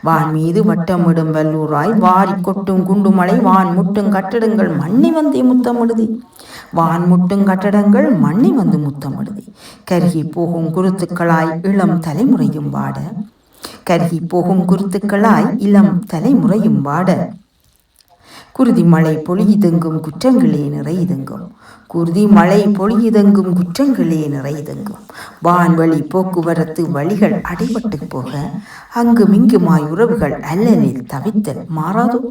வான் மீது வட்டமிடும் வல்லூராய் வாரி கொட்டும் குண்டு மழை. வான் முட்டும் கட்டடங்கள் மண்ணை வந்தே முத்தமிடுதி. வான் முட்டும் கட்டடங்கள் மண்ணை வந்து முத்தமிடுதி. கருகி போகும் குருத்துக்களாய் இளம் தலைமுறையும் வாட. கருகி போகும் குருத்துக்களாய் இளம் தலைமுறையும் வாட. குருதி மழை பொழியுதெங்கும் குற்றங்களே நிறையுதெங்கும். குருதி மழை பொழியுதெங்கும் குற்றங்களே நிறையுதெங்கும். வான்வழி போக்குவரத்து வழிகள் அடைபட்டு போக அங்குமிங்குமாய் உறவுகள் அல்லலில் தவித்தல் மாறாதோ.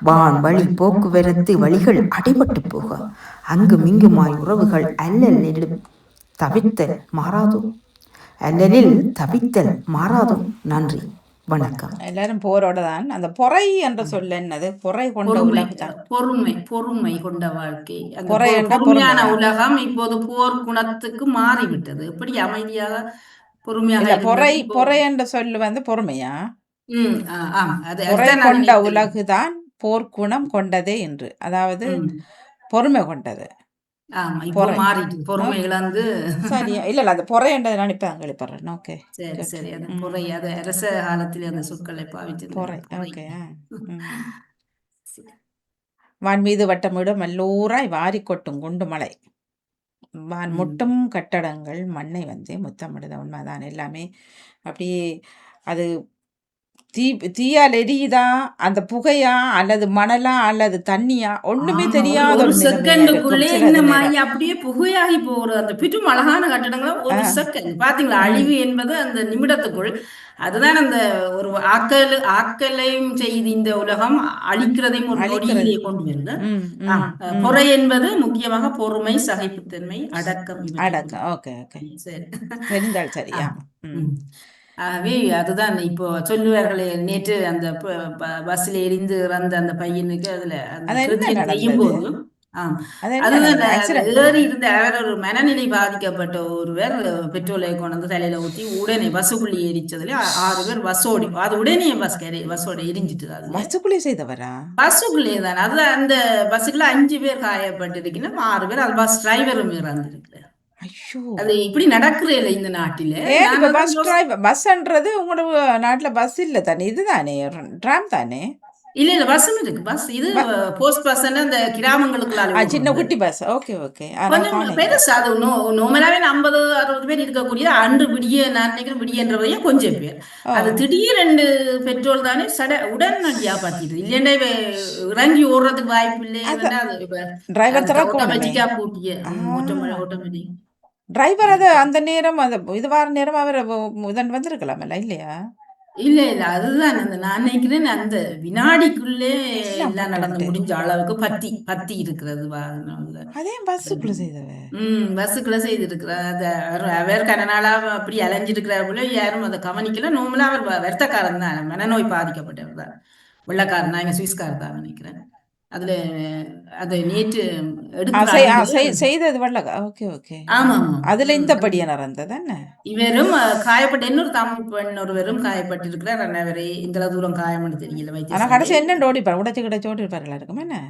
வான்வழி போக்குவரத்து வழிகள் அடைபட்டு போக அங்குமிங்குமாய் உறவுகள் அல்லலில் தவித்தல் மாறாதோ. அல்லலில் தவித்தல் மாறாதோ. நன்றி, வணக்கம். எல்லாரும் போரோட தான். அந்த பொறை என்ற சொல்ல என்னது? பொறை கொண்ட உலகம். பொறுமை, பொறுமை கொண்ட வாழ்க்கை. பொறுமையான உலகம் இப்போது போர் குணத்துக்கு மாறிவிட்டது. எப்படி அமைதியாக பொறுமையாக பொறை பொறை என்ற சொல்லு வந்து பொறுமையா? பொறை கொண்ட உலகுதான் போர்க்குணம் கொண்டதே என்று. அதாவது பொறுமை கொண்டது. பொறுமை இழந்து சரியா? இல்ல அந்த பொறை என்றதை நான் இப்ப அங்களிப்படுறேன். ஓகே, சரி சரி. அது பொறை, அது அரச காலத்திலே அந்த சொற்களை பாவித்து பொறை. ஓகே. வான் மீது வட்டமிடும் வல்லூராய் வாரி கொட்டும் குண்டு மழை. வான் முட்டும் கட்டடங்கள் மண்ணை வந்து முத்தமிடுத. உண்மைதான். எல்லாமே அப்படியே அது தீயால் எரியுதா, அந்த புகையா, அல்லது மணலா, அல்லது தண்ணியா, ஒண்ணுமே தெரியாத ஒரு செகண்டுக்குள்ளே இந்த மாதிரி அப்படியே புகையாகி போற அந்த பிற்றும் அழகான கட்டடங்களும் ஒரு செகண்ட் பாத்தீங்களா? அழிவு என்பது அந்த நிமிடத்துக்குள். அதுதான் அந்த ஒரு ஆக்கலையும் செய்து இந்த உலகம் அழிக்கிறதையும் ஒரு நொடியிலே கொண்டு வருது. பொறை என்பது முக்கியமாக பொறுமை, சகிப்புத்தன்மை, அடக்கம். அடக்கம். ஓகே ஓகே, சரி, தெரிந்தால் சரியா? ஆகவே அதுதான் இப்போ சொல்லுவார்களே, நேற்று அந்த பஸ்ல எரிந்து இறந்த அந்த பையனுக்கு அதுல செய்யும் போது ஆம். அது என்ன அதுதான் நடந்தது? ஆக்சிடென்ட் ஏறி இருந்த அவர் ஒரு மனநிலை பாதிக்கப்பட்ட ஒருவர் பெட்ரோலை கொண்டு வந்து தலையில ஊத்தி உடனே பஸ்ஸுக்குள்ளே எரிச்சதுல 6 பேர் பஸ்ஸோடி அது உடனே பஸ்ஸோட எரிஞ்சிட்டு அதுல பஸ்ஸுக்குள்ளே செய்தவரா? பஸ்ஸுக்குள்ளே தான் அது அந்த பஸ்ஸுக்குள்ள 5 பேர் காயப்பட்டிருக்கணும் 6 பேர் அது பஸ் டிரைவரும் இறந்திருக்கிறார். ஐயோ! அது இப்படி நடக்கிறதில்ல இந்த நாட்டில. ஏன் நான் இப்ப அதான் பஸ் டிரைவர் பஸ்ன்றது உங்களோட நாட்டுல பஸ் இல்ல தானே? இதுதானே ட்ராம் தானே? இல்ல பஸ்ஸும் இருக்கு. பஸ் இது போஸ்ட் பஸ் அந்த கிராமங்களுக்குள்ள சின்ன குட்டி பஸ். Okay okay. நான் கொஞ்சம் காணேன். பெருசு அது நார்மலாவே 50-60 பேர் இருக்கக்கூடிய அன்று விடிய நான் நினைக்கிறேன் விடியன்றவையே கொஞ்சம் பேர் அது திடீரென்று பெட்ரோல் தானே உடனடியா பார்த்திது இல்லைன்னா இறங்கி ஓடுறதுக்கு வாய்ப்பு இல்லை. டிரைவர் திறக்கணுமே. ஆட்டோமேட்டிக்கா பூட்டிய ஆட்டோமேட்டிக் டிரைவர் அது அந்த நேரம் அது இது வார நேரம் அவர் இதன் வந்திருக்கலாமல்ல இல்லையா? இல்ல அதுதான் நான் நினைக்கிறேன் அந்த வினாடிக்குள்ளே எல்லாம் எல்லாம் நடந்து போட்டு. முடிஞ்ச அளவுக்கு பத்தி இருக்கிறது வாகனம்ல. அதே பஸ்ஸுக்குள்ள செய்தவ. பஸ்ஸுக்குள்ள செய்திருக்கிறார். அவர் கனநாளா அப்படி அலைஞ்சிருக்கிறார் போல யாரும் அதை கவனிக்கல. நார்மலா அவர் வருத்தக்காரன் தான், மனநோய் பாதிக்கப்பட்டவர் தான், வெள்ளக்காரன் தான், எங்க சுவிஸ்காரர் தான் நினைக்கிறேன். அதுல அதை நேற்று செய்தது வெள்ளக்கா. Okay okay. ஆமா ஆமா அதுல இந்த படியா நடந்தது என்ன? இவரும் காயப்பட்ட இன்னொரு தமிழ் பெண் ஒருவரும் காயப்பட்டிருக்கிறார். அன்னவரே இந்த தூரம் காயம்னு தெரியல. ஆனா கடைசி வைத்தியசாலை என்ன ஓடிப்பாரு உடைச்சு கிடைச்சு ஓடிப்பாருல இருக்கும் என்ன?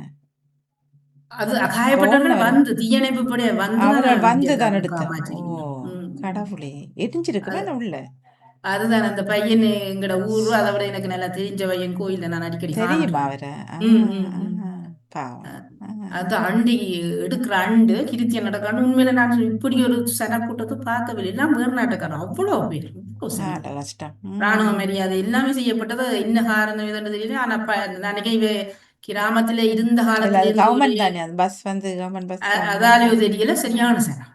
அது காயப்பட்டவர்கள் வந்து தீயணைப்பு படைய அவர்கள் வந்து தான் வந்து எடுத்த. ஓ காப்பாற்றிருக்கணும். கடவுளே, எரிஞ்சிருக்குமே உள்ள. அதுதான் அந்த பையன் எங்கட ஊரு, அதை விட எனக்கு நல்லா தெரிஞ்ச பையன், கோயில்ல நான் அடிக்கடி தெரியுமா காண்றேன். அவரை? பாவம். அது அண்டி எடுக்கிற அண்டு கிருத்தியம் நடக்காண்டு. உண்மையில நான் இப்படி ஒரு சனக்கூட்டத்தை பார்க்கவில்லை. எல்லாம் வேறு நாட்டுக்காரன் அவ்வளோ பேர், அவ்வளோ சனம். கஷ்டம். ராணுவ மரியாதை எல்லாமே செய்யப்பட்டது. என்ன காரணம் இதுன்னு தெரியல. ஆனா அன்னைக்கு இவ கிராமத்துல இருந்த காலத்துல கவர்மெண்ட் தானே அந்த பஸ் வந்து கவர்மெண்ட் பஸ். அதாலேயோ தெரியல, சரியான சனம்.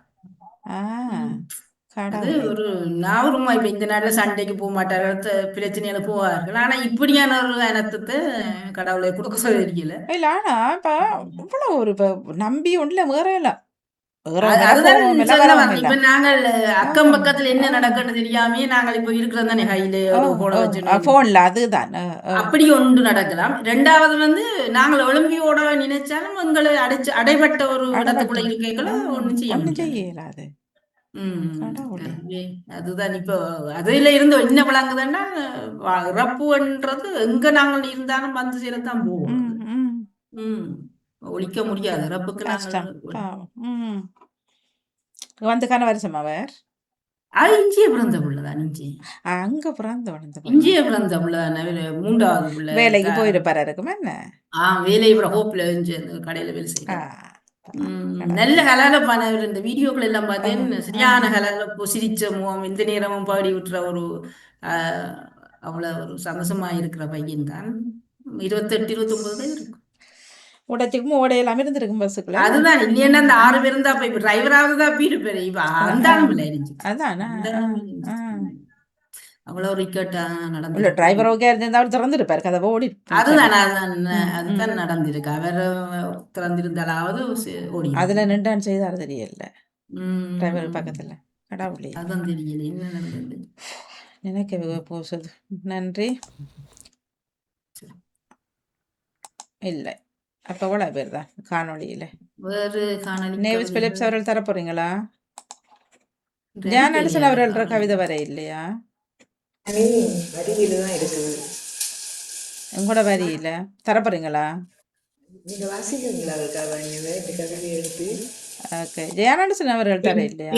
அது ஒரு நாவருமா இப்ப இந்த நாட்டுல சண்டைக்கு போக மாட்டார்கள், பிரச்சனையில போவார்கள். ஆனா இப்படியான ஒரு இனத்தை கடவுளை கொடுக்க தெரியல. இல்ல ஆனா இப்ப இவ்வளவு ஒரு நம்பி ஒண்ணுல வேறலாம். இப்ப நாங்கள் அக்கம் பக்கத்துல என்ன நடக்குன்னு தெரியாமே நாங்கள் இப்ப இருக்கிறது தானே கையில போன்ல. அதுதான் அப்படி ஒன்று நடக்கலாம். ரெண்டாவது நாங்கள் ஒலிம்பியோட நினைச்சாலும் எங்களை அடைபட்ட ஒரு இடத்துக்குள்ள இருக்கைகளை ஒண்ணும் செய்யலாது. அதுதான் இப்ப அதுல இருந்து என்ன விளங்குதுன்னா இறப்புன்றது எங்க நாங்கள் இருந்தாலும் வந்து சேரத்தான் போவோம். ஒழிக்க முடியாது இறப்புக்கு. வந்து கனவரிசம் அவர் இஞ்சிய பிறந்த பிள்ளைதான். அங்க பிறந்த இஞ்சிய பிறந்த பிள்ளைதான். 3வது பிள்ளை வேலைக்கு போயிருப்பாரு இருக்குமா என்ன? வேலை ஹோப்ல கடையில வேலை செய்ய நல்ல கலால பண்ணவர். இந்த வீடியோக்கள் எல்லாம் பார்த்தேன், சரியான கலால சிரிச்ச முகம், எந்த நேரமும் பாடி விட்டுற ஒரு அவ்வளவு ஒரு சந்தோஷமா இருக்கிற பையன் தான். 28-29 இருக்கும். உடச்சுக்கும் ஓட எல்லாமே இருந்திருக்கும் பஸ்ஸுக்குள்ள. அதுதான் இல்லையா அந்த 6 பேர் இருந்தா இப்ப டிரைவராவது தான் பீடு பேரு. இப்ப அந்த இருந்துச்சு. அதானா அவ்வளவு ஒரு இக்கட்டா நடந்து. டிரைவர் ஓகே இருந்தாலும் திறந்துருப்பாரு கதவை ஓடி. அதுதான் நடந்திருக்கு. அவர் திறந்திருந்தாலாவது ஓடி. அதுல நின்றான் செய்தாரு தெரியல டிரைவர் பக்கத்துல. கடவுளே, அதான் தெரியல என்ன நடந்தது. நினைக்க போசுது. நன்றி. இல்ல அப்ப எவ்வளவு பேர் தான் காணொலியில? வேறு காணொலி நேவிஸ் பிலிப்ஸ் அவர்கள் தர போறீங்களா? ஜான் அடிசன் அவர்கள் கவிதை வர இல்லையா? உங்களோட வரியில தர போறீங்களா? ஓகே. ஜான் அடிசன் அவர்கள் தர இல்லையா?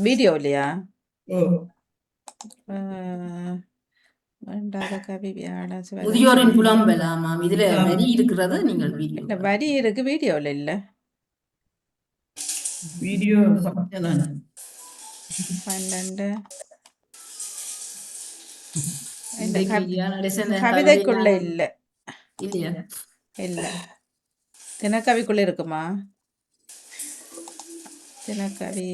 வீடியோ இல்லையா? முதியோரின் புலம்பெலாமாம் இதுல வரி இருக்கிறது. நீங்கள் இல்ல வரி இருக்கு, வீடியோல இல்ல. வீடியோ 12 கவிதைக்குள்ள இல்ல. இல்லையா? இல்ல. தினக்கவிக்குள்ள இருக்குமா? தினக்கவி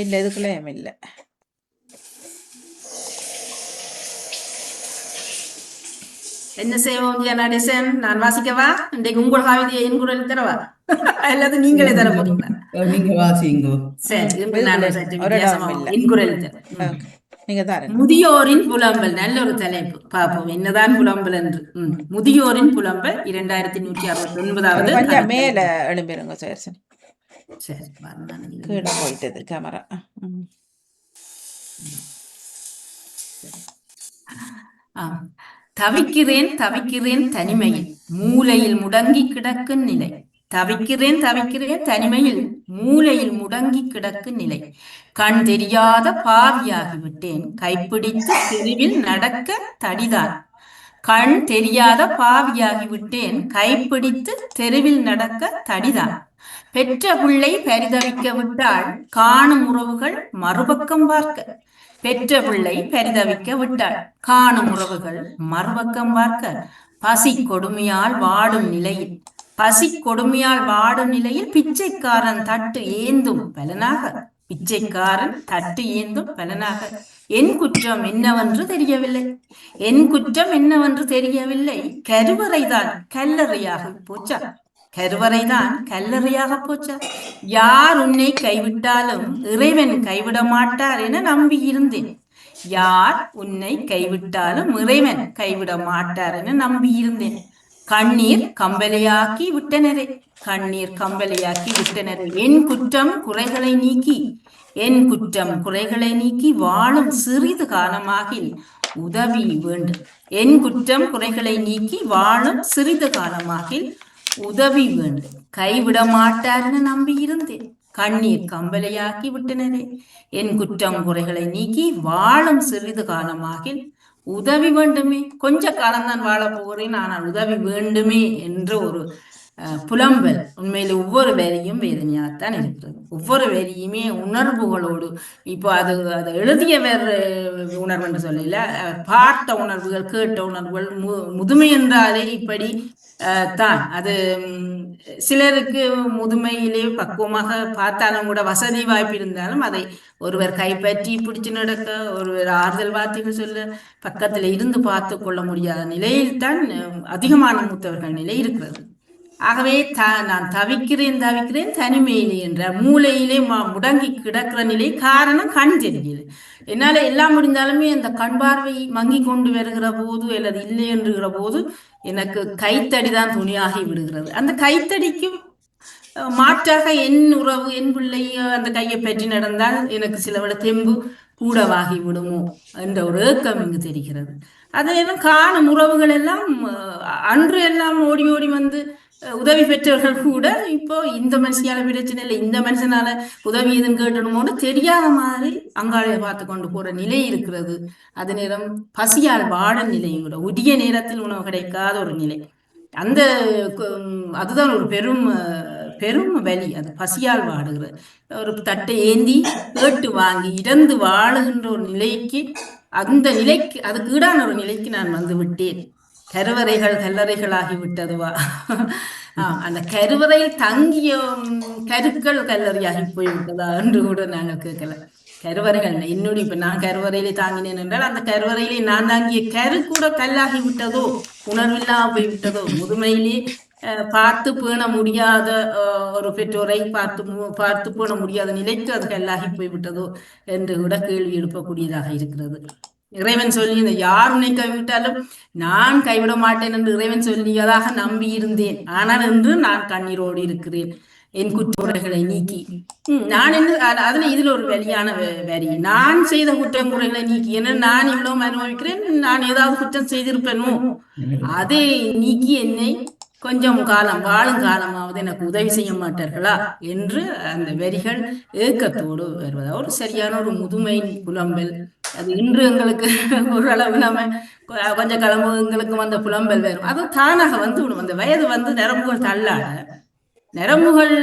இல்ல, இதுக்குள்ளேயும் இல்ல. என்ன செய்வோம் நடேசன்? நான் வாசிக்கவா? இன்றைக்கு உங்கள் கவிதையை என் குரல் தரவா அல்லது நீங்களே தர போறீங்களா? நீங்க வாசிங்க. சரி, என் குரல் தர. நீங்க தாருங்க. முதியோரின் புலம்பல் நல்ல ஒரு தலைப்பு. பார்ப்போம் என்னதான் புலம்பல் என்று. முதியோரின் புலம்பல் 2169வது. கொஞ்சம் மேல எழும்பிருங்க சார். சரி, கீழே போயிட்டது கேமரா. தவிக்கிறேன் தவிக்கிறேன் தனிமையில் மூலையில் முடங்கி கிடக்கும் நிலை. தவிக்கிறேன் தவிக்கிறேன் தனிமையில் மூலையில் முடங்கி கிடக்கும் நிலை. கண் தெரியாத பாவியாகிவிட்டேன் கைப்பிடித்து தெருவில் நடக்க தடிதான். கண் தெரியாத பாவியாகிவிட்டேன் கைப்பிடித்து தெருவில் நடக்க தடிதான். பெற்ற பிள்ளை பரிதவிக்க விட்டால் காணும் உறவுகள் மறுபக்கம் பார்க்க. பெற்ற பிள்ளை பரிதவிக்க விட்டாள் காணும் உறவுகள் மறுபக்கம் பார்க்க. பசி கொடுமையால் வாடும் நிலையில் பசி கொடுமையால் வாடும் நிலையில் பிச்சைக்காரன் தட்டு ஏந்தும் பலனாக. பிச்சைக்காரன் தட்டு ஏந்தும் பலனாக. என் குற்றம் என்னவென்று தெரியவில்லை. என் குற்றம் என்னவென்று தெரியவில்லை. கருவறைதான் கல்லறையாக போச்சா. கருவறைதான் கல்லறையாக போச்சா. யார் உன்னை கைவிட்டாலும் இறைவன் கைவிட மாட்டார் என நம்பி இருந்தேன். யார் உன்னை கைவிட்டாலும் இறைவன் கைவிட மாட்டார் என நம்பி இருந்தேன். கண்ணீர் கம்பலையாக்கி விட்டனரே. கண்ணீர் கம்பலையாக்கி விட்டனரே. என் குற்றம் குறைகளை நீக்கி என் குற்றம் குறைகளை நீக்கி வாழும் சிறிது காலமாகில் உதவி வேண்டும். என் குற்றம் குறைகளை நீக்கி வாழும் சிறிது காலமாகில் உதவி வேண்டும். கைவிட மாட்டார்னு நம்பி இருந்தேன். கண்ணீர் கம்பலையாக்கி விட்டனரே. என் குற்றம் குறைகளை நீக்கி வாழும் சிறிது காலமாகில் உதவி வேண்டுமே. கொஞ்ச காலம்தான் வாழ போகிறேன், ஆனால் உதவி வேண்டுமே என்ற ஒரு புலம்பல் உண்மையில ஒவ்வொரு வேலையும் வேதனையாகத்தான் இருக்கிறது. ஒவ்வொரு வேலையுமே உணர்வுகளோடு. இப்போ அதை எழுதியவர் உணர்வு என்று சொல்லல, பார்த்த உணர்வுகள், கேட்ட உணர்வுகள். முதுமை என்றாலே இப்படி தான். அது சிலருக்கு முதுமையிலே பக்குவமாக பார்த்தாலும் கூட வசதி வாய்ப்பு இருந்தாலும் அதை ஒருவர் கைப்பற்றி பிடிச்சு நடக்க, ஒருவர் ஆறுதல் வார்த்தைகள் சொல்ல பக்கத்தில் இருந்து பார்த்து கொள்ள முடியாத நிலையில் தான் அதிகமான மூத்தவர்கள் நிலை இருக்கிறது. ஆகவே நான் தவிக்கிறேன் தவிக்கிறேன் தனிமையிலே என்ற மூலையிலே முடங்கி கிடக்கிற நிலை. காரணம் கண் தெரியல. என்னால எல்லாம் முடிந்தாலுமே அந்த கண் பார்வை மங்கி கொண்டு வருகிற போது அல்லது இல்லை என்றுகிற போது எனக்கு கைத்தடிதான் துணியாகி விடுகிறது. அந்த கைத்தடிக்கும் மாற்றாக என் உறவு, என் பிள்ளை அந்த கையை பற்றி நடந்தால் எனக்கு சிலவிட தெம்பு கூடவாகி விடுமோ என்ற ஒரு ஏக்கம் இங்கு தெரிகிறது. அதெல்லாம் காணும் உறவுகள் எல்லாம் அன்று எல்லாம் ஓடி ஓடி வந்து உதவி பெற்றவர்கள் கூட இப்போ இந்த மனுஷனால பிரச்சனை இல்லை, இந்த மனுஷனால உதவி எதுன்னு கேட்டணுமோன்னு தெரியாத மாதிரி அங்காளையை பார்த்து கொண்டு போற நிலை இருக்கிறது. அது நேரம் பசியால் வாட நிலையும் கூட, உரிய நேரத்தில் உணவு கிடைக்காத ஒரு நிலை. அந்த அதுதான் ஒரு பெரும் பெரும் வலி. அது பசியால் வாடுகிறது. ஒரு தட்டை ஏந்தி கேட்டு வாங்கி இறந்து வாழுகின்ற ஒரு நிலைக்கு, அந்த நிலைக்கு அதுக்கு ஈடான ஒரு நிலைக்கு நான் வந்து விட்டேன். கருவறைகள் கல்லறைகளாகி விட்டதுவா. அந்த கருவறையில் தங்கிய கருக்கள் கல்லறையாகி போய்விட்டதா என்று கூட நாங்கள் கேட்கல. கருவறைகள் என்னுடைய இப்ப நான் கருவறையிலே தாங்கினேன் என்றால் அந்த கருவறையிலே நான் தாங்கிய கரு கூட கல்லாகி விட்டதோ, உணர்வில்லாம போய்விட்டதோ, முதுமையிலே பார்த்து பேண முடியாத ஒரு பெற்றோரை பார்த்து பேண முடியாத நிலைக்கு அது கல்லாகி போய்விட்டதோ என்று கூட கேள்வி எழுப்பக்கூடியதாக இருக்கிறது. இறைவன் சொல்லி இந்த யார் உன்னை கைவிட்டாலும் நான் கைவிட மாட்டேன் என்று இறைவன் சொல்லியதாக நம்பி இருந்தேன். ஆனால் என்று நான் கண்ணீரோடு இருக்கிறேன். என் குற்றங்குறைகளை நீக்கி நான் என்று அதுல இதுல ஒரு வெளியான வரி, நான் செய்த குற்றங்குறைகளை நீக்கி. ஏன்னா நான் இவ்வளவு அனுபவிக்கிறேன், நான் ஏதாவது குற்றம் செய்திருப்பேனோ அதை நீக்கி என்னை கொஞ்சம் காலம் வாழும் காலமாவது எனக்கு உதவி செய்ய மாட்டார்களா என்று அந்த வரிகள் ஏக்கத்தோடு வருவதா ஒரு சரியான ஒரு முதுமை புலம்பல். அது இன்று எங்களுக்கு ஓரளவு நம்ம கொஞ்ச கிளம்பு எங்களுக்கு வந்த புலம்பல் வரும். அது தானாக வந்து விடும். அந்த வயது வந்து நரம்புகள்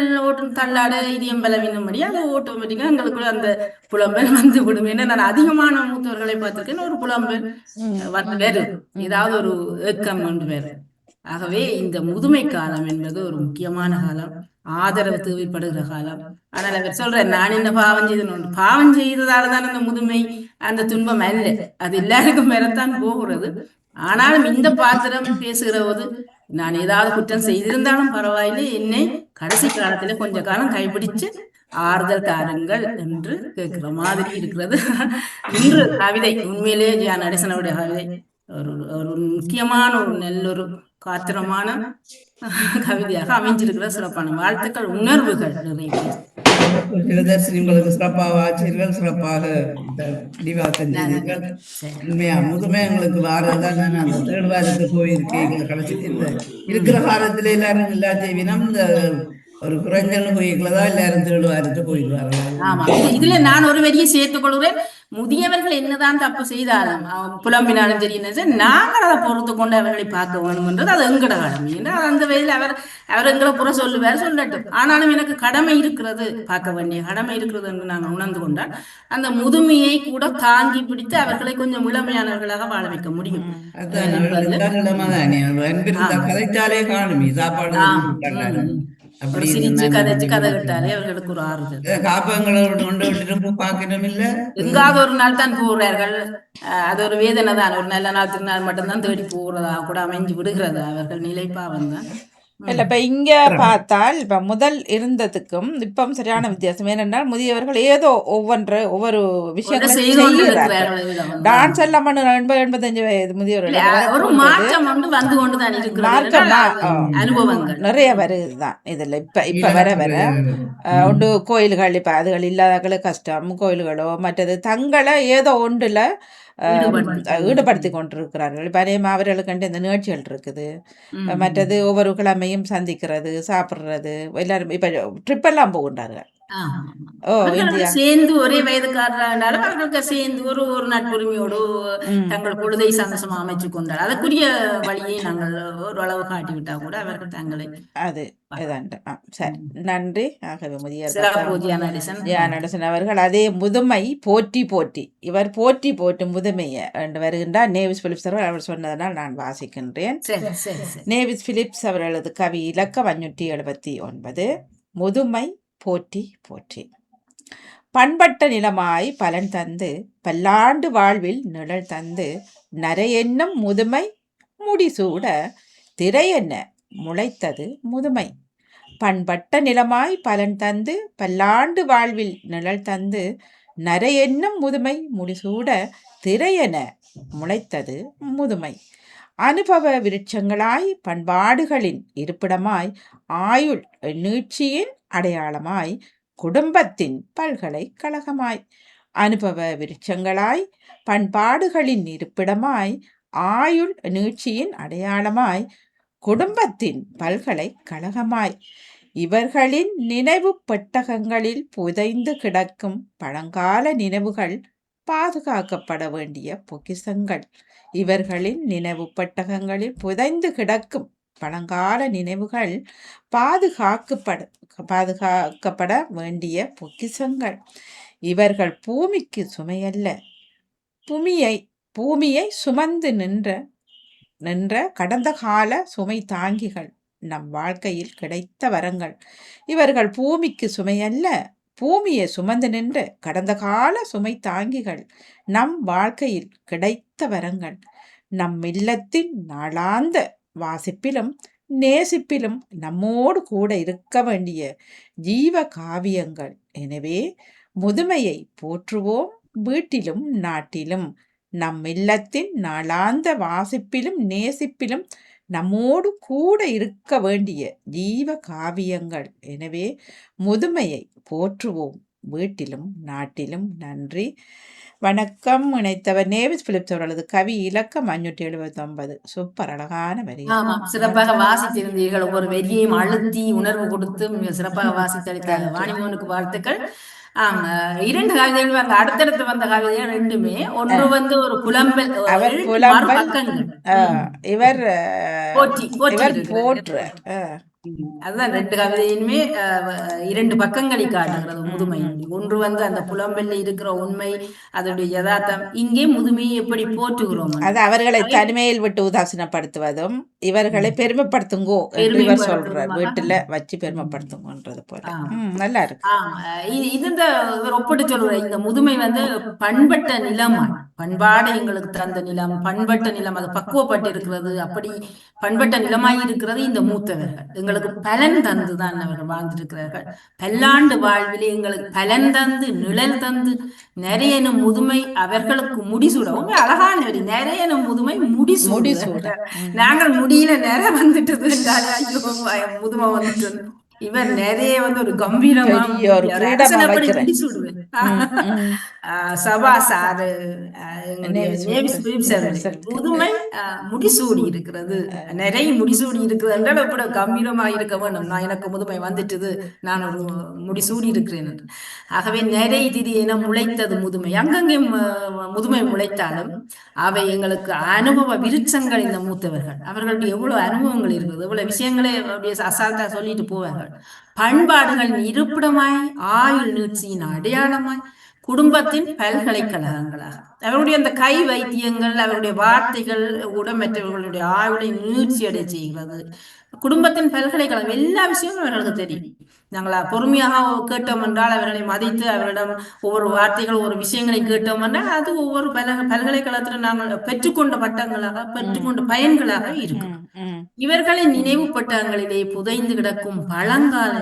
தள்ளாட இதயம் பலவீனபடி அது ஆட்டோமேட்டிக்கா எங்களுக்குள்ள அந்த புலம்பல் வந்து விடும். ஏன்னா நான் அதிகமான மூத்தவர்களை பார்த்திருக்கேன், ஒரு புலம்பல் வந்து வரும், ஏதாவது ஒரு ஏக்கம் கொண்டு வரும். ஆகவே இந்த முதுமை காலம் என்பது ஒரு முக்கியமான காலம், ஆதரவு தேவைப்படுகிற காலம். ஆனால் அவர் சொல்றேன், நான் என்ன பாவம் செய்தேன், பாவம் செய்ததாலதான் அந்த முதுமை அந்த துன்பம் அல்ல, அது எல்லாருக்கும் வரத்தான் போகிறது. ஆனாலும் இந்த பாத்திரம் பேசுகிற போது நான் ஏதாவது குற்றம் செய்திருந்தாலும் பரவாயில்லை, என்னை கடைசி காலத்துல கொஞ்ச காலம் கைப்பிடிச்சு ஆறுதல் தாருங்கள் என்று கேட்கிற மாதிரி இருக்கிறது. இன்று கவிதை உண்மையிலே ஜியா நடேசனுடைய கவிதை ஒரு ஒரு முக்கியமான ஒரு நல்லொரு காத்திரமான கவிதையாக அமைஞ்சிருக்கிற சிறப்பான வாழ்த்துக்கள், உணர்வுகள் நிறைய. சிவதர்சினி உங்களுக்கு சிறப்பாக ஆட்சியர்கள் சிறப்பாக விரிவாக்கம் செய்தீர்கள். உண்மையா முதுமை எங்களுக்கு வாரதான் நான் அந்த தேர்ட் வாரத்துக்கு போயிருக்கேன். கடைசி இந்த இருக்கிற காலத்துல எல்லாரும் எல்லா செய்வினம் இந்த ஒரு குறைஞ்சல் போய்களதான் எல்லாரும் தேர்ட் வாரத்துக்கு போயிடுவார்கள். ஆமா, இதுல நான் ஒரு வரியை சேர்த்துக் கொள்கிறேன். முதியவர்கள் என்னதான் தப்பு செய்தாலும் புலம்பினாலும் சரி, நாங்கள் அதை பொறுத்து கொண்டு அவர்களை பார்க்க வேணும் என்றது அது எங்கட கடமை. அந்த வயதில் அவர் எங்களை புற சொல்லுவார், சொல்லட்டும். ஆனாலும் எனக்கு கடமை இருக்கிறது, பார்க்க வேண்டிய கடமை இருக்கிறது என்று நாங்கள் உணர்ந்து கொண்டால் அந்த முதுமையை கூட தாங்கி பிடித்து அவர்களை கொஞ்சம் இளமையானவர்களாக வாழ வைக்க முடியும். கதைச்சாலே காணுமே சாப்பாடு சிரிச்சு கதைச்சு கதை விட்டாலே அவர்களுக்கு ஒரு ஆறுதல். காப்பங்களோட கொண்டு விட்டு பார்க்கணும் இல்ல, எங்காவது ஒரு நாள் தான் போகிறார்கள். அது ஒரு வேதனை தான். ஒரு நல்ல நாள் திருநாள் மட்டும்தான் தேடி போகிறதா கூட அமைஞ்சு விடுகிறது அவர்கள் நிலைப்பாவம் தான். இல்ல இப்ப இங்க பார்த்தால் இப்ப முதல் இருந்ததுக்கும் இப்போ சரியான வித்தியாசம். ஏனென்றால் முதியவர்கள் ஏதோ ஒவ்வொரு விஷயங்களும் டான்ஸ் எல்லாம் 85 வயது முதியவர்கள் நிறைய வருதுதான் இதுல. இப்ப வர ஒன்று கோயில்கள் இப்ப அதுகள் இல்லாதவர்களுக்கு கஷ்டம், கோயில்களோ மற்றது தங்களை ஏதோ ஒன்றுல ஈடுபடுத்தி கொண்டிருக்கிறார்கள். இப்ப அதே அவர்களுக்கு இந்த நிகழ்ச்சிகள் இருக்குது. மற்றது ஒவ்வொரு கிழமையும் சந்திக்கிறது, சாப்பிடுறது, எல்லாரும் இப்ப ட்ரிப் எல்லாம் போகின்றார்கள். சேர்ந்து ஒரே வயதுக்காரர்களாலும் அவர்களுக்கு சேர்ந்து ஒரு நட்புரிமையோடு தங்கள் பொழுதை சந்தோஷமா அமைச்சு கொண்டார். அதற்குரிய வழியை நாங்கள் ஒரு அளவு காட்டிவிட்டா கூட அவர்கள் தங்களை அது சரி. நன்றி. ஆகவே நடேசன் அவர்கள் அதே முதுமை போற்றி இவர் போற்றி முதுமையை வருகின்றார். நேவிஸ் பிலிப்ஸ் அவர் சொன்னதனால் நான் வாசிக்கின்றேன். நேவிஸ் பிலிப்ஸ் அவர்களது கவி இலக்கம் 579. முதுமை போற்றி. பண்பட்ட நிலமாய் பலன் தந்து பல்லாண்டு வாழ்வில் நிழல் தந்து நரையென்னும் முதுமை முடிசூட திரையென்ன முளைத்தது முதுமை. பண்பட்ட நிலமாய் பலன் தந்து பல்லாண்டு வாழ்வில் நிழல் தந்து நரையென்னும் முதுமை முடிசூட திரையென முளைத்தது முதுமை. அனுபவ விருட்சங்களாய் பண்பாடுகளின் இருப்பிடமாய் ஆயுள் நீட்சியின் அடையாளமாய் குடும்பத்தின் பல்கலைக்கழகமாய். அனுபவ விருட்சங்களாய் பண்பாடுகளின் இருப்பிடமாய் ஆயுள் நீட்சியின் அடையாளமாய் குடும்பத்தின் பல்கலைக்கழகமாய். இவர்களின் நினைவு பெட்டகங்களில் புதைந்து கிடக்கும் பழங்கால நினைவுகள் பாதுகாக்கப்பட வேண்டிய பொக்கிஷங்கள். இவர்களின் நினைவு பெட்டகங்களில் புதைந்து கிடக்கும் பழங்கால நினைவுகள் பாதுகாக்கப்பட வேண்டிய பொக்கிஷங்கள். இவர்கள் பூமிக்கு சுமையல்ல, பூமியை சுமந்து நின்ற கடந்த கால சுமை தாங்கிகள், நம் வாழ்க்கையில் கிடைத்த வரங்கள். இவர்கள் பூமிக்கு சுமையல்ல, பூமியை சுமந்து நின்ற கடந்த கால சுமை தாங்கிகள், நம் வாழ்க்கையில் கிடைத்த வரங்கள். நம் இல்லத்தின் நாளாந்த வாசிப்பிலும் நேசிப்பிலும் நம்மோடு கூட இருக்க வேண்டிய ஜீவ காவியங்கள். எனவே முதுமையை போற்றுவோம் வீட்டிலும் நாட்டிலும். நம் இல்லத்தின் நாளாந்த வாசிப்பிலும் நேசிப்பிலும் நம்மோடு கூட இருக்க வேண்டிய ஜீவ காவியங்கள். எனவே முதுமையை போற்றுவோம் வீட்டிலும் நாட்டிலும். நன்றி, வணக்கம். இணைத்தவர் நேவிஸ் பிலிப்ஸ் அவர்களது கவி இலக்கம் 579. சூப்பர், அழகான வரி. சிறப்பாக வாசித்திருந்தீர்கள். ஒவ்வொரு வரியையும் அழுத்தி உணர்வு கொடுத்து சிறப்பாக வாசித்தளித்த வாணிமோனுக்கு வாழ்த்துக்கள். இரண்டு கவிதைகள் அடுத்தடுத்து வந்த கவிதைகள் ரெண்டுமே, ஒன்று ஒரு புலம்பல், இவர் போற்று. அதுதான் ரெண்டு கவிதையுமே இரண்டு பக்கங்களை காட்டுகிறது முதுமை. ஒன்று அந்த புலம்பெல்ல இருக்கிற உண்மை, அதனுடைய யதார்த்தம். இங்கே முதுமையை எப்படி போற்றுகிறோம், அது அவர்களை தனிமையில் விட்டு உதாசீனப்படுத்துவதும் இவர்களை பெருமைப்படுத்துங்கோ இவர் சொல்ற, வீட்டுல வச்சு பெருமைப்படுத்துங்கன்றது போல நல்லா இருக்கு. இது இவர் ஒப்பிட்டு சொல்ற இந்த முதுமை பண்பட்ட நிலம், பண்பாடு எங்களுக்கு தந்த நிலம், பண்பட்ட நிலம், அது பக்குவப்பட்டு இருக்கிறது. அப்படி பண்பட்ட நிலமாய் இருக்கிறது இந்த மூத்தவர்கள். எங்களுக்கு எங்களுக்கு பலன் தந்துதான் அவர்கள் வாழ்ந்திருக்கிறார்கள். பல்லாண்டு வாழ்விலே எங்களுக்கு பலன் தந்து நிழல் தந்து நிறையனும் முதுமை அவர்களுக்கு முடிசூடவும் அழகான வரி. நிறையனும் முதுமை முடிசூட. நாங்கள் முடியல நிறைய வந்துட்டது என்றாலே ஐயோ முதுமை வந்துட்டு இவர் நிறைய வந்து ஒரு கம்பீரமா முடிசூடுவேன். சபா சாரு முதுமை முடிசூடி இருக்கிறது, நிறைய முடிசூடி இருக்கிறது என்றால் எப்படி கம்பீரமா இருக்க வேண்டும். நான் எனக்கு முதுமை வந்துட்டது, நான் ஒரு முடிசூடி இருக்கிறேன் என்று. ஆகவே நிறைய திடீரென முளைத்தது முதுமை. அங்கங்கே முதுமை முளைத்தாலும் அவை எங்களுக்கு அனுபவ விருட்சங்கள். இந்த மூத்தவர்கள் அவர்களுக்கு எவ்வளவு அனுபவங்கள் இருக்குது, எவ்வளவு விஷயங்களே அப்படியே அசால்ட்டா சொல்லிட்டு போவார்கள். பண்பாடுகளின் இருப்பிடமாய், ஆயுள் நீட்சியின் அடையாளமாய், குடும்பத்தின் பல்கலைக்கழகங்களாக அவருடைய அந்த கை வைத்தியங்கள், அவருடைய வார்த்தைகள் கூட மற்றவர்களுடைய ஆயுளை நீட்சி அடைய செய்கிறது. குடும்பத்தின் பல்கலைக்கழகம் எல்லா விஷயமும் அவர்களுக்கு தெரியும். நாங்களா பொறுமையாக கேட்டோம் என்றால், அவர்களை மதித்து அவரிடம் ஒவ்வொரு வார்த்தைகள் ஒவ்வொரு விஷயங்களை கேட்டோம் என்றால் அது ஒவ்வொரு பல்கலைக்கழகத்தில் நாங்கள் பெற்றுக்கொண்ட பட்டங்களாக பெற்றுக்கொண்ட பயன்களாக இருக்கும். இவர்களின் நினைவு பட்டங்களிலே புதைந்து கிடக்கும் பழங்கால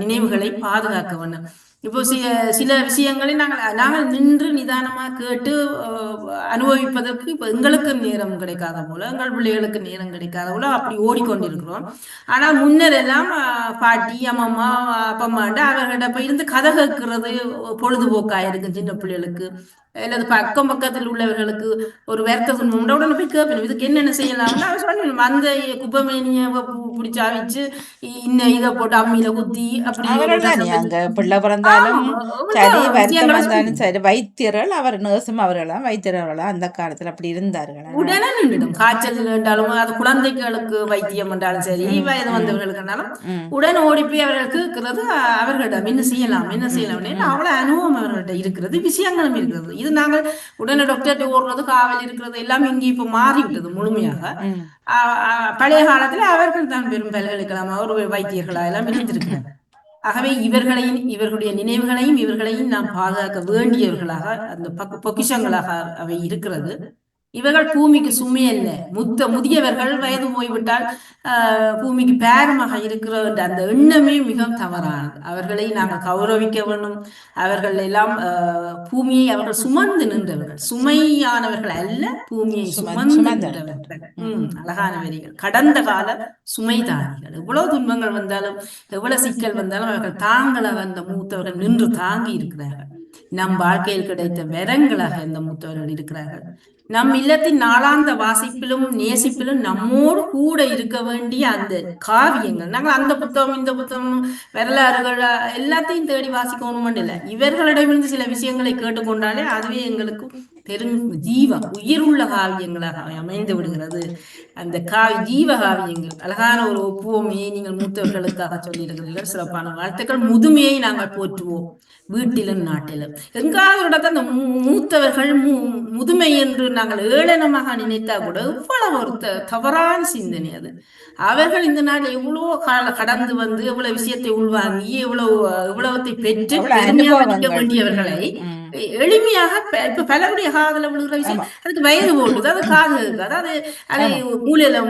நினைவுகளை பாதுகாக்க வேண்டும். இப்போ சில விஷயங்களை நாங்கள் நின்று நிதானமா கேட்டு அனுபவிப்பதற்கு இப்ப எங்களுக்கு நேரம் கிடைக்காத போல, எங்கள் பிள்ளைகளுக்கு நேரம் கிடைக்காத போல அப்படி ஓடிக்கொண்டிருக்கிறோம். ஆனால் முன்னர் எல்லாம் பாட்டி அம்மம்மா அப்பம்மாண்ட அவர்கிட்ட போய் இருந்து கதை கேட்கறது பொழுதுபோக்காயிருக்கும். சின்ன பிள்ளைகளுக்கு அல்லது பக்கம் பக்கத்தில் உள்ளவர்களுக்கு ஒரு வருத்தம் உடனே போய் கேட்பணும், இதுக்கு என்னென்ன செய்யலாம்னு அவர் சொல்லணும். அந்த குப்பமேனிய பிடிச்சா வச்சு இன்னும் இதை போட்டு அம்மியில குத்தி அப்படி பிள்ளை பிறந்தாலும் சரி, வருத்தம் வந்தாலும் சரி, வைத்தியர்கள் அவர் நர்ஸும் அவர்களாம் வைத்தியர்களாம் அந்த காலத்துல அப்படி இருந்தார்கள். உடனே நின்றுடும். காய்ச்சல் என்றாலும் அது குழந்தைகளுக்கு வைத்தியம் என்றாலும் சரி, வயது வந்தவர்களுக்கு இருந்தாலும் உடனே ஓடி போய் அவர்களுக்கு இருக்கிறது அவர்களிடம் என்ன செய்யலாம் அவ்வளவு அனுபவம் அவர்கள்ட்ட இருக்கிறது, விஷயங்களும் இருக்கிறது. இது நாங்கள் உடனே டாக்டர்கிட்ட ஓடுறது, காவல் இருக்கிறது எல்லாம் இங்கே இப்ப மாறிவிட்டது முழுமையாக. பழைய காலத்துல அவர்கள் தான் பெரும் பல்கலைக்கழகம் ஒரு வைத்தியர்களா எல்லாம் இருந்திருக்கிறார். ஆகவே இவர்களுடைய நினைவுகளையும் இவர்களையும் நாம் பாதுகாக்க வேண்டியவர்களாக அந்த பொக்கிஷங்களாக அவை இருக்கிறது. இவர்கள் பூமிக்கு சுமையல்ல. முதியவர்கள் வயது போய்விட்டால் பூமிக்கு பேரமாக இருக்கிற அந்த எண்ணமே மிகவும் தவறானது. அவர்களை நாங்கள் கௌரவிக்க வேண்டும். அவர்கள் எல்லாம் பூமியை அவர்கள் சுமந்து நின்றவர்கள், சுமையானவர்கள் அல்ல, பூமியை சுமந்து நின்றவர்கள். அழகான வரிகள். கடந்த கால சுமைதானிகள். எவ்வளவு துன்பங்கள் வந்தாலும் எவ்வளவு சிக்கல் வந்தாலும் அவர்கள் தாங்களாக அந்த மூத்தவர்கள் நின்று தாங்கி இருக்கிறார்கள். நம் வாழ்க்கையில் கிடைத்த வரங்களாக இந்த மூத்தவர்கள் இருக்கிறார்கள். நம் இல்லத்தின் நாளாந்த வாசிப்பிலும் நேசிப்பிலும் நம்மோடு கூட இருக்க வேண்டிய அந்த காவியங்கள், நாங்கள் அந்த புத்தகம் இந்த புத்தகம் வரலாறுகள் எல்லாத்தையும் தேடி வாசிக்கணும் இல்லை, இவர்களிடமிருந்து சில விஷயங்களை கேட்டுக்கொண்டாலே அதுவே எங்களுக்கு பெரும் உயிருள்ள காவியங்களாக அமைந்து விடுகிறது. அந்த ஜீவ காவியங்கள். அழகான ஒரு ஒப்புவமையை நீங்கள் மூத்தவர்களுக்காக சொல்லியிருக்கிறீர்கள், சிறப்பான வாழ்த்துக்கள். முதுமையை நாங்கள் போற்றுவோம் வீட்டிலும் நாட்டிலும். எங்காவது இடத்த அந்த மூத்தவர்கள் முதுமை என்று நாங்கள் ஏளனமாக நினைத்தா கூட இவ்வளவு ஒரு தவறான சிந்தனை அது. அவர்கள் இந்த நாள் எவ்வளவு கடந்து வந்து எவ்வளவு விஷயத்தை உள்வாங்கி எவ்வளவத்தை பெற்று பெருமையாக வேண்டியவர்களை எளிமையாக இப்ப பலருடைய காதல விழுகிற விஷயம் அதுக்கு வயது போடுது, அது காது அதாவது அதை மூலையில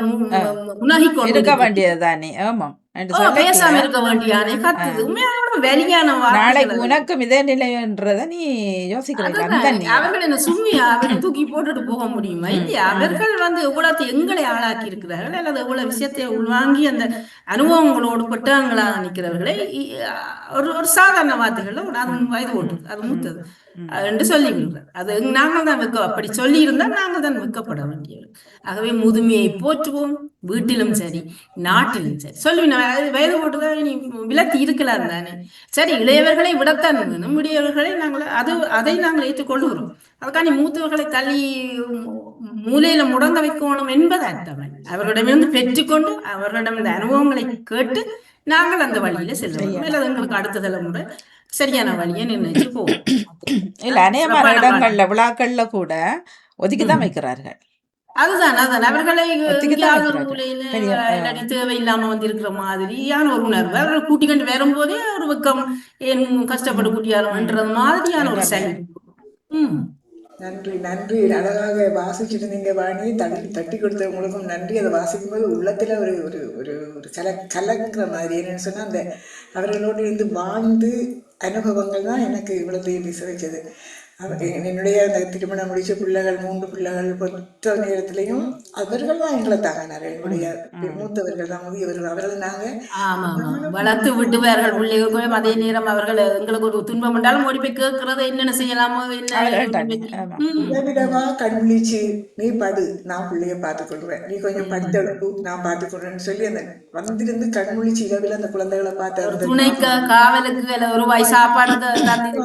உணகி கொண்டு வேண்டியதுதானே. ஆமாம், பேசாம இருக்க வேண்டியானே கத்துது. வெளியான நாளைக்கு உனக்கும் இதே நிலைன்றத நீ யோசிக்கிறீங்க. அவர்கள் என்ன சும்மியா அவரை தூக்கி போட்டுட்டு போக முடியுமா? இல்லையா? அவர்கள் வந்து எவ்வளவு எங்களை ஆளாக்கி இருக்கிறார்கள் அல்லது எவ்வளவு விஷயத்தை உள்வாங்கி அந்த அனுபவங்களோடு பட்டாங்களாக நிற்கிறவர்களை ஒரு சாதாரண வார்த்தைகள்ல அது வயது ஓட்டுது, அது மூத்தது என்று சொல்லி விடுறார். அது நாங்கள் தான் அப்படி சொல்லி இருந்தால் நாங்கள் தான் வெக்கப்பட வேண்டியவர். ஆகவே முதுமையை போற்றுவோம், வீட்டிலும் சரி நாட்டிலும் சரி. சொல்லி வயது போட்டுதான் நீ விலத்தி இருக்கலாம் தானே, சரி இளையவர்களை விடத்தான் வேணும், முடியவர்களை அதை நாங்கள் ஏற்றுக்கொள்ளுகிறோம். அதுக்காக மூத்தவர்களை தள்ளி மூலையில முடங்க வைக்கணும் என்பது அர்த்தம். அவர்களிடமிருந்து பெற்றுக்கொண்டு அவர்களிடம் இந்த அனுபவங்களை கேட்டு நாங்கள் அந்த வழியில செல்வோம். அல்லது எங்களுக்கு அடுத்த தலைமுறை சரியான வழியை நிர்ணயிச்சு போவோம். இல்ல அநேகமான இடங்கள்ல விழாக்கள்ல கூட ஒதுக்கிதான் வைக்கிறார்கள். அதுதான் அவர்களை தேவையில்லாம வந்து இருக்கிற மாதிரியான ஒரு உணர்வு. அவர்கள் கூட்டிக்கொண்டு வரும்போதே ஒரு வெக்கம், ஏன் கஷ்டப்பட்டு கூட்டியாரோன்றது மாதிரியான ஒரு செயல். நன்றி நன்றி. அழகாக வாசிச்சிருந்தீங்க வாணி. தட்டி கொடுத்தவங்களுக்கும் நன்றி. அதை வாசிக்கும்போது உள்ளத்துல ஒரு ஒரு ஒரு ஒரு கலங்கிற மாதிரி. என்னன்னு சொன்னா அந்த அவர்களோடு இருந்து வாழ்ந்து அனுபவங்கள் தான் எனக்கு இவ்வளவு பேச வச்சது. என்னுடைய அந்த திருமணம் முடிச்ச பிள்ளைகள் 3 பிள்ளைகள் பொறுத்த நேரத்திலையும் அவர்கள் தான் எங்களை தாங்கினார். என்னுடைய மூத்தவர்கள் தான், முதியவர்கள். அவர்கள் நாங்க வளர்த்து விட்டுவார்கள் பிள்ளைகள். அதே நேரம் அவர்கள் எங்களுக்கு ஒரு துன்பம் என்றாலும் ஓடி போய் கேட்கறது என்னென்ன செய்யலாமோ விடவா கண்விழிச்சு நீ படு, நான் பிள்ளைய பார்த்துக்கொள்வேன், நீ கொஞ்சம் படித்தெடுப்பு நான் பார்த்துக்கொள்றேன்னு சொல்லி அந்த வந்திருந்து கண்விழிச்சு இரவில் அந்த குழந்தைகளை பார்த்து துணைக்கு காவலுக்கு ஒரு வாய் சாப்பாடு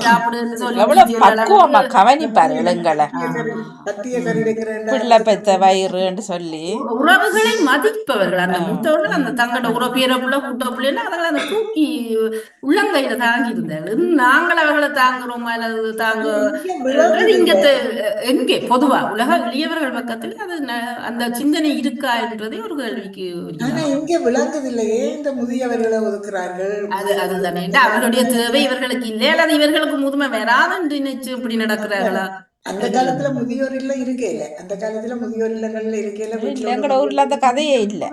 சாப்பிடுன்னு சொல்லி கவனிப்பாரு இளங்களை பிள்ளை பெத்த வயிறுன்னு சொல்லி உறவுகளை மதிப்பவர்கள். அந்த மூத்தவர்கள் அந்த தங்களோட உறவியர பிள்ளை கூட்ட பிள்ளைன்னா அவர்கள் அந்த தூக்கி உள்ளங்கையில தாங்கி இருந்தார்கள். நாங்கள் அவர்களை தாங்குறோமா அல்லது தாங்க இங்க எங்கே பொதுவா உலக இளையவர்கள் பக்கத்தில் அது அந்த சிந்தனை இருக்கா என்றதே ஒரு கேள்விக்கு இங்க விளங்குதில்லையே. இந்த முதியவர்களை ஒதுக்குறார்கள். அதுதானே அவர்களுடைய தேவை இவர்களுக்கு இல்லை அல்லது இவர்களுக்கு முதுமை வராது நினைச்சு இப்படி நடக்கிறார்களா? அந்த காலத்துல முதியோர் இல்ல இருக்கையில, அந்த காலத்துல முதியோர் இல்லங்கள்ல இருக்கையில எங்களோட ஊர்ல அந்த கதையே இல்ல.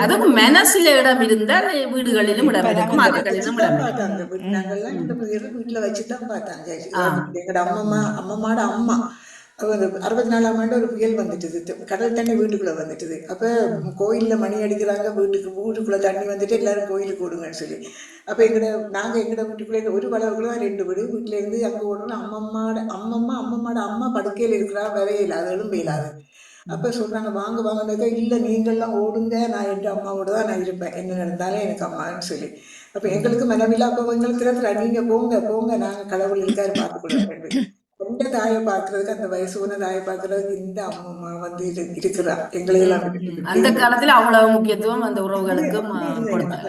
அதுவும் மனசுல இடம் இருந்தால் வீடுகளிலும் இடம் இருக்கும், மாதங்களிலும் இடம் பார்த்தாங்க. நாங்கெல்லாம் இந்த முதியோர் வீட்டுல வச்சுதான் பார்த்தாங்க. எங்களோட அம்மம்மாட அம்மா 64ஆம் ஆண்டு ஒரு புயல் வந்துட்டுது. கடல் தண்ணி வீட்டுக்குள்ள வந்துட்டுது. அப்ப கோயில்ல மணி அடிக்கிறாங்க, வீட்டுக்குள்ள தண்ணி வந்துட்டு எல்லாரும் கோயிலுக்கு ஓடுங்கன்னு சொல்லி. அப்ப நாங்க எங்கட வீட்டுக்குள்ள ஒரு வளவுக்குள்ள 2 வீடு வீட்டுல இருந்து அங்க ஓடணும். அம்மம்மாட அம்மா படுக்கையில இருக்கிறா, வரையில அது எழும்பையிலாது. அப்ப சொல்றாங்க வாங்க வாங்கினாக்கா இல்ல நீங்கள்லாம் ஓடுங்க, நான் என் அம்மாவோட தான் நான் இருப்பேன், என்ன நடந்தாலும் எனக்கு அம்மான்னு சொல்லி. அப்ப எங்களுக்கு மனமில்ல. அப்ப எங்களுக்கு திறத்துல நீங்க போங்க நாங்க கடவுள் இருக்காரு பார்த்துக்கொள்ள. எந்த தாயை பாக்குறதுக்கு, அந்த வயசு தாயை பாக்குறதுக்கு இந்த அம்மா வந்து இருக்கிறா. எங்களை எல்லாம் அந்த காலத்துல அவ்வளவு முக்கியத்துவம் அந்த உறவுகளுக்கு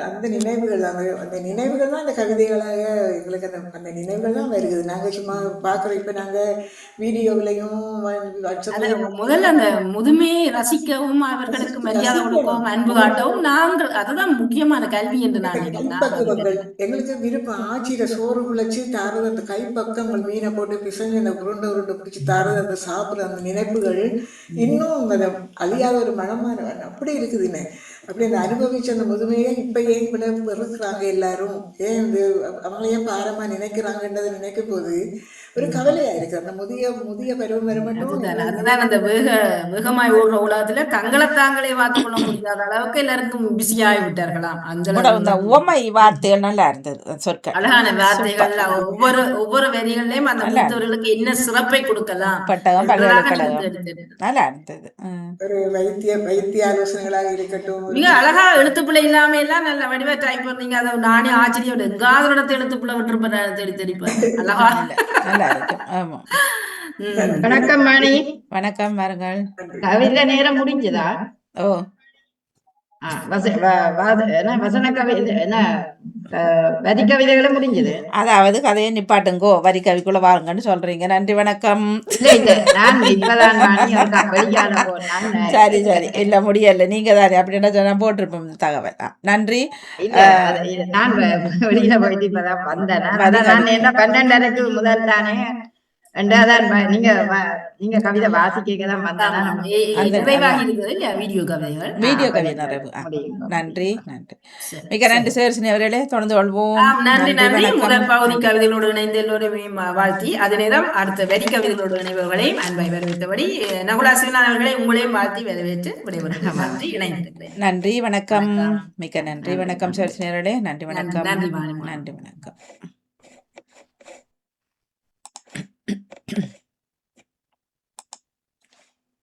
அந்த நினைவுகள் தான் அந்த கவிதைகளாக எங்களுக்கு அந்த நினைவுகள் தான் வருகிறது. நாங்க சும்மா பாக்குறோம். இப்ப நாங்க வீடியோவிலையும் முதல்ல அந்த முதுமையை ரசிக்கவும் அவர்களுக்கு மரியாதை கொடுக்கவும் அன்பு காட்டவும் நாங்கள் அதுதான் முக்கியமான கல்வி என்று நான் கைப்பக்குவங்கள் எங்களுக்கு விருப்பம். ஆட்சியில சோறு குழைச்சி தாரது அந்த கைப்பக்கங்கள் மீனை போட்டு பிசைஞ்சு அந்த உருண்டை பிடிச்சி தாரது அந்த சாப்பிட்ற அந்த நினைப்புகள் இன்னும் அழியாத ஒரு மனமான அப்படி இருக்குதுன்னு. அப்படி அந்த அனுபவிச்ச அந்த முதுமையை இப்ப ஏன் வெறுக்கிறாங்க எல்லாரும், ஏன் அவங்கள ஏன் பாரமா நினைக்கிறாங்கன்றதை நினைக்கும் போது ஒரு கவலையா இருக்கு. அந்த முதிய பருவம் வர மட்டும் அதுதான் அந்த வேகமாய் ஓடுற உலகத்துல தங்களை தாங்களே பார்த்து கொள்ள முடியாத அளவுக்கு எல்லாருக்கும் பிஸியாகி விட்டார்களாம். அந்த உவமை வார்த்தைகள் நல்லா இருந்தது, சொற்கள் அழகான வார்த்தைகள். ஒவ்வொரு வரிகள்லயும் அந்த மூத்தவர்களுக்கு என்ன சிறப்பை கொடுக்கலாம் நல்லா இருந்தது. ஒரு வைத்திய ஆலோசனைகளாக இருக்கட்டும், மிக அழகா எழுத்துப்பிள்ளை இல்லாம எல்லாம் நல்ல வடிவா டைப் பண்ணீங்க. அதை நானே ஆச்சரியம் எங்காவது இடத்த எழுத்துப்பிள்ளை விட்டுருப்பேன் தேடி தெளிப்பேன். அழகா நல்லா இருக்கும். ஆமா. வணக்கம் மணி. வணக்கம் வாருங்கள். கவிதை நேரம் முடிஞ்சதா? ஓ வசன கவிதை என்ன வரி கவிதைகளும் முடிஞ்சது. அதாவது கதையை நிப்பாட்டுங்கோ, வரி கவிக்குள்ள வாருங்கன்னு சொல்றீங்க. நன்றி வணக்கம். சரி இல்ல முடியல, நீங்க தானே அப்படின்னா சொன்னா போட்டிருப்போம் தகவல். நன்றி. நான் வெளியில போயிட்டு இப்பதான் வந்தேன். 12:30 முதல் தானே நீங்க கவிதை வாசிக்கதான் வீடியோ கவிதைகள் நிறைவு. நன்றி மிக நன்றி சேர்சினி அவர்களே, தொடர்ந்து கொள்வோம். நன்றி. முதல் பகுதி கவிதைகளோடு இணைந்து எல்லோரையும் வாழ்த்தி அதே நேரம் அடுத்த வரி கவிதைகளோடு இணைபவர்களையும் அன்பை வரவேற்றபடி நகுலா சிவநாதன் அவர்களை உங்களையும் வாழ்த்தி வரவேற்று விடைபெறுகிறேன். நன்றி, இணைந்திருக்கிறேன். நன்றி வணக்கம். மிக நன்றி வணக்கம் சேர்சினி அவர்களே. நன்றி வணக்கம். நன்றி வணக்கம்.